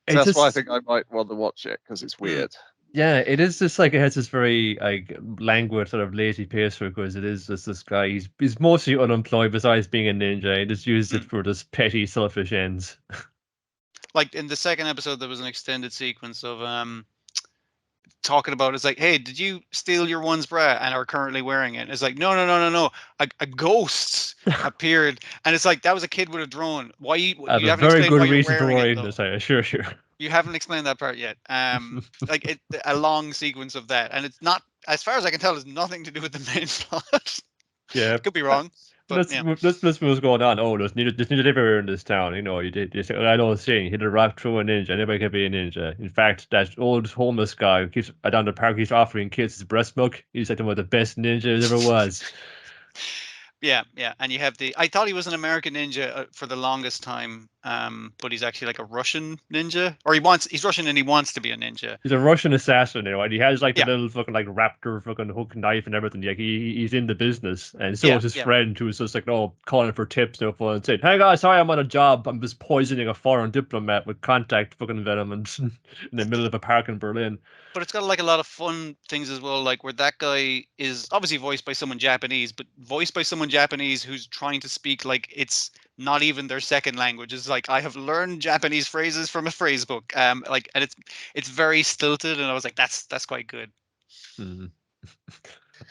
that's why I think I might want to watch it, because it's weird. Yeah, it is just like it has this very like languid sort of lazy pace because it is just this guy. He's mostly unemployed besides being a ninja. He just uses it for just petty, selfish ends. Like in the second episode, there was an extended sequence of talking about it's like, hey, did you steal your one's bra and are currently wearing it? It's like, no. A ghost appeared, and it's like that was a kid with a drone. Why you have a very good reason for wearing this. Sure. You haven't explained that part yet. Like a long sequence of that, and it's not, as far as I can tell, it's nothing to do with the main plot. Yeah, could be wrong. But this was going on. Oh, there's ninja everywhere in this town. You say, I know the saying, hit a rock through a ninja. Anybody can be a ninja. In fact, that old homeless guy who keeps down the park, he's offering kids his breast milk. He's like one of the best ninjas ever was. Yeah, and you have I thought he was an American ninja for the longest time, but he's actually like a Russian ninja, or he's Russian and he wants to be a ninja. He's a Russian assassin, and he has like the little fucking like raptor fucking hook knife and everything. Like he's in the business, and so is his friend who's just like calling for tips and fun and saying, "Hey guys, sorry, I'm on a job. I'm just poisoning a foreign diplomat with contact fucking venom in the middle of a park in Berlin." But it's got like a lot of fun things as well, like where that guy is obviously voiced by someone Japanese, but voiced by someone Japanese who's trying to speak like it's not even their second language. It's like, I have learned Japanese phrases from a phrase book. And it's very stilted, and I was like, that's quite good.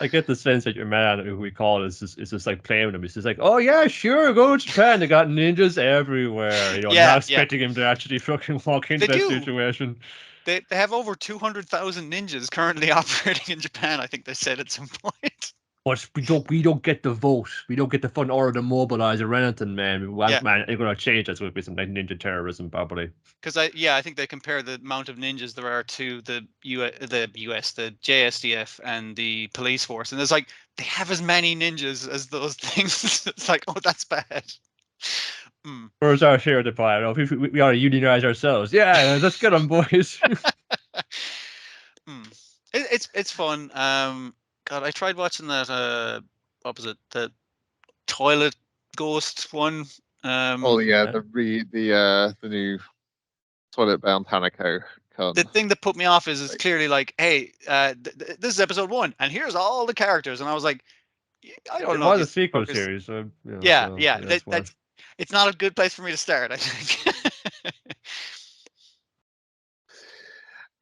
I get the sense that your man, who we call, is just like playing with him. He's just like, oh yeah, sure, go to Japan. They got ninjas everywhere. Not expecting him to actually fucking walk into that situation. They have over 200,000 ninjas currently operating in Japan, I think they said at some point. But we don't get the vote. We don't get the fun order to mobilize or anything, man. Man, they're gonna change. That's going to be some like ninja terrorism, probably. Because I think they compare the amount of ninjas there are to the JSDF and the police force, and there's like they have as many ninjas as those things. It's like, oh, that's bad. Where's our share of the pie? We ought to unionize ourselves. Yeah, let's get them, boys. It's fun. God, I tried watching that. What was it? The toilet ghost one. The new toilet bound Hanako. The thing that put me off is clearly like, hey, this is episode 1, and here's all the characters, and I was like, I don't know. It was a sequel series. That's it's not a good place for me to start, I think.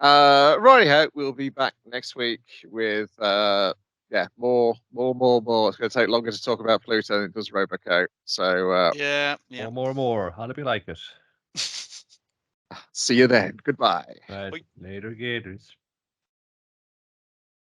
Righty-ho, we'll be back next week with more. It's going to take longer to talk about Pluto than it does Roboco. So more. How do we like it? See you then. Goodbye. Later, Gators.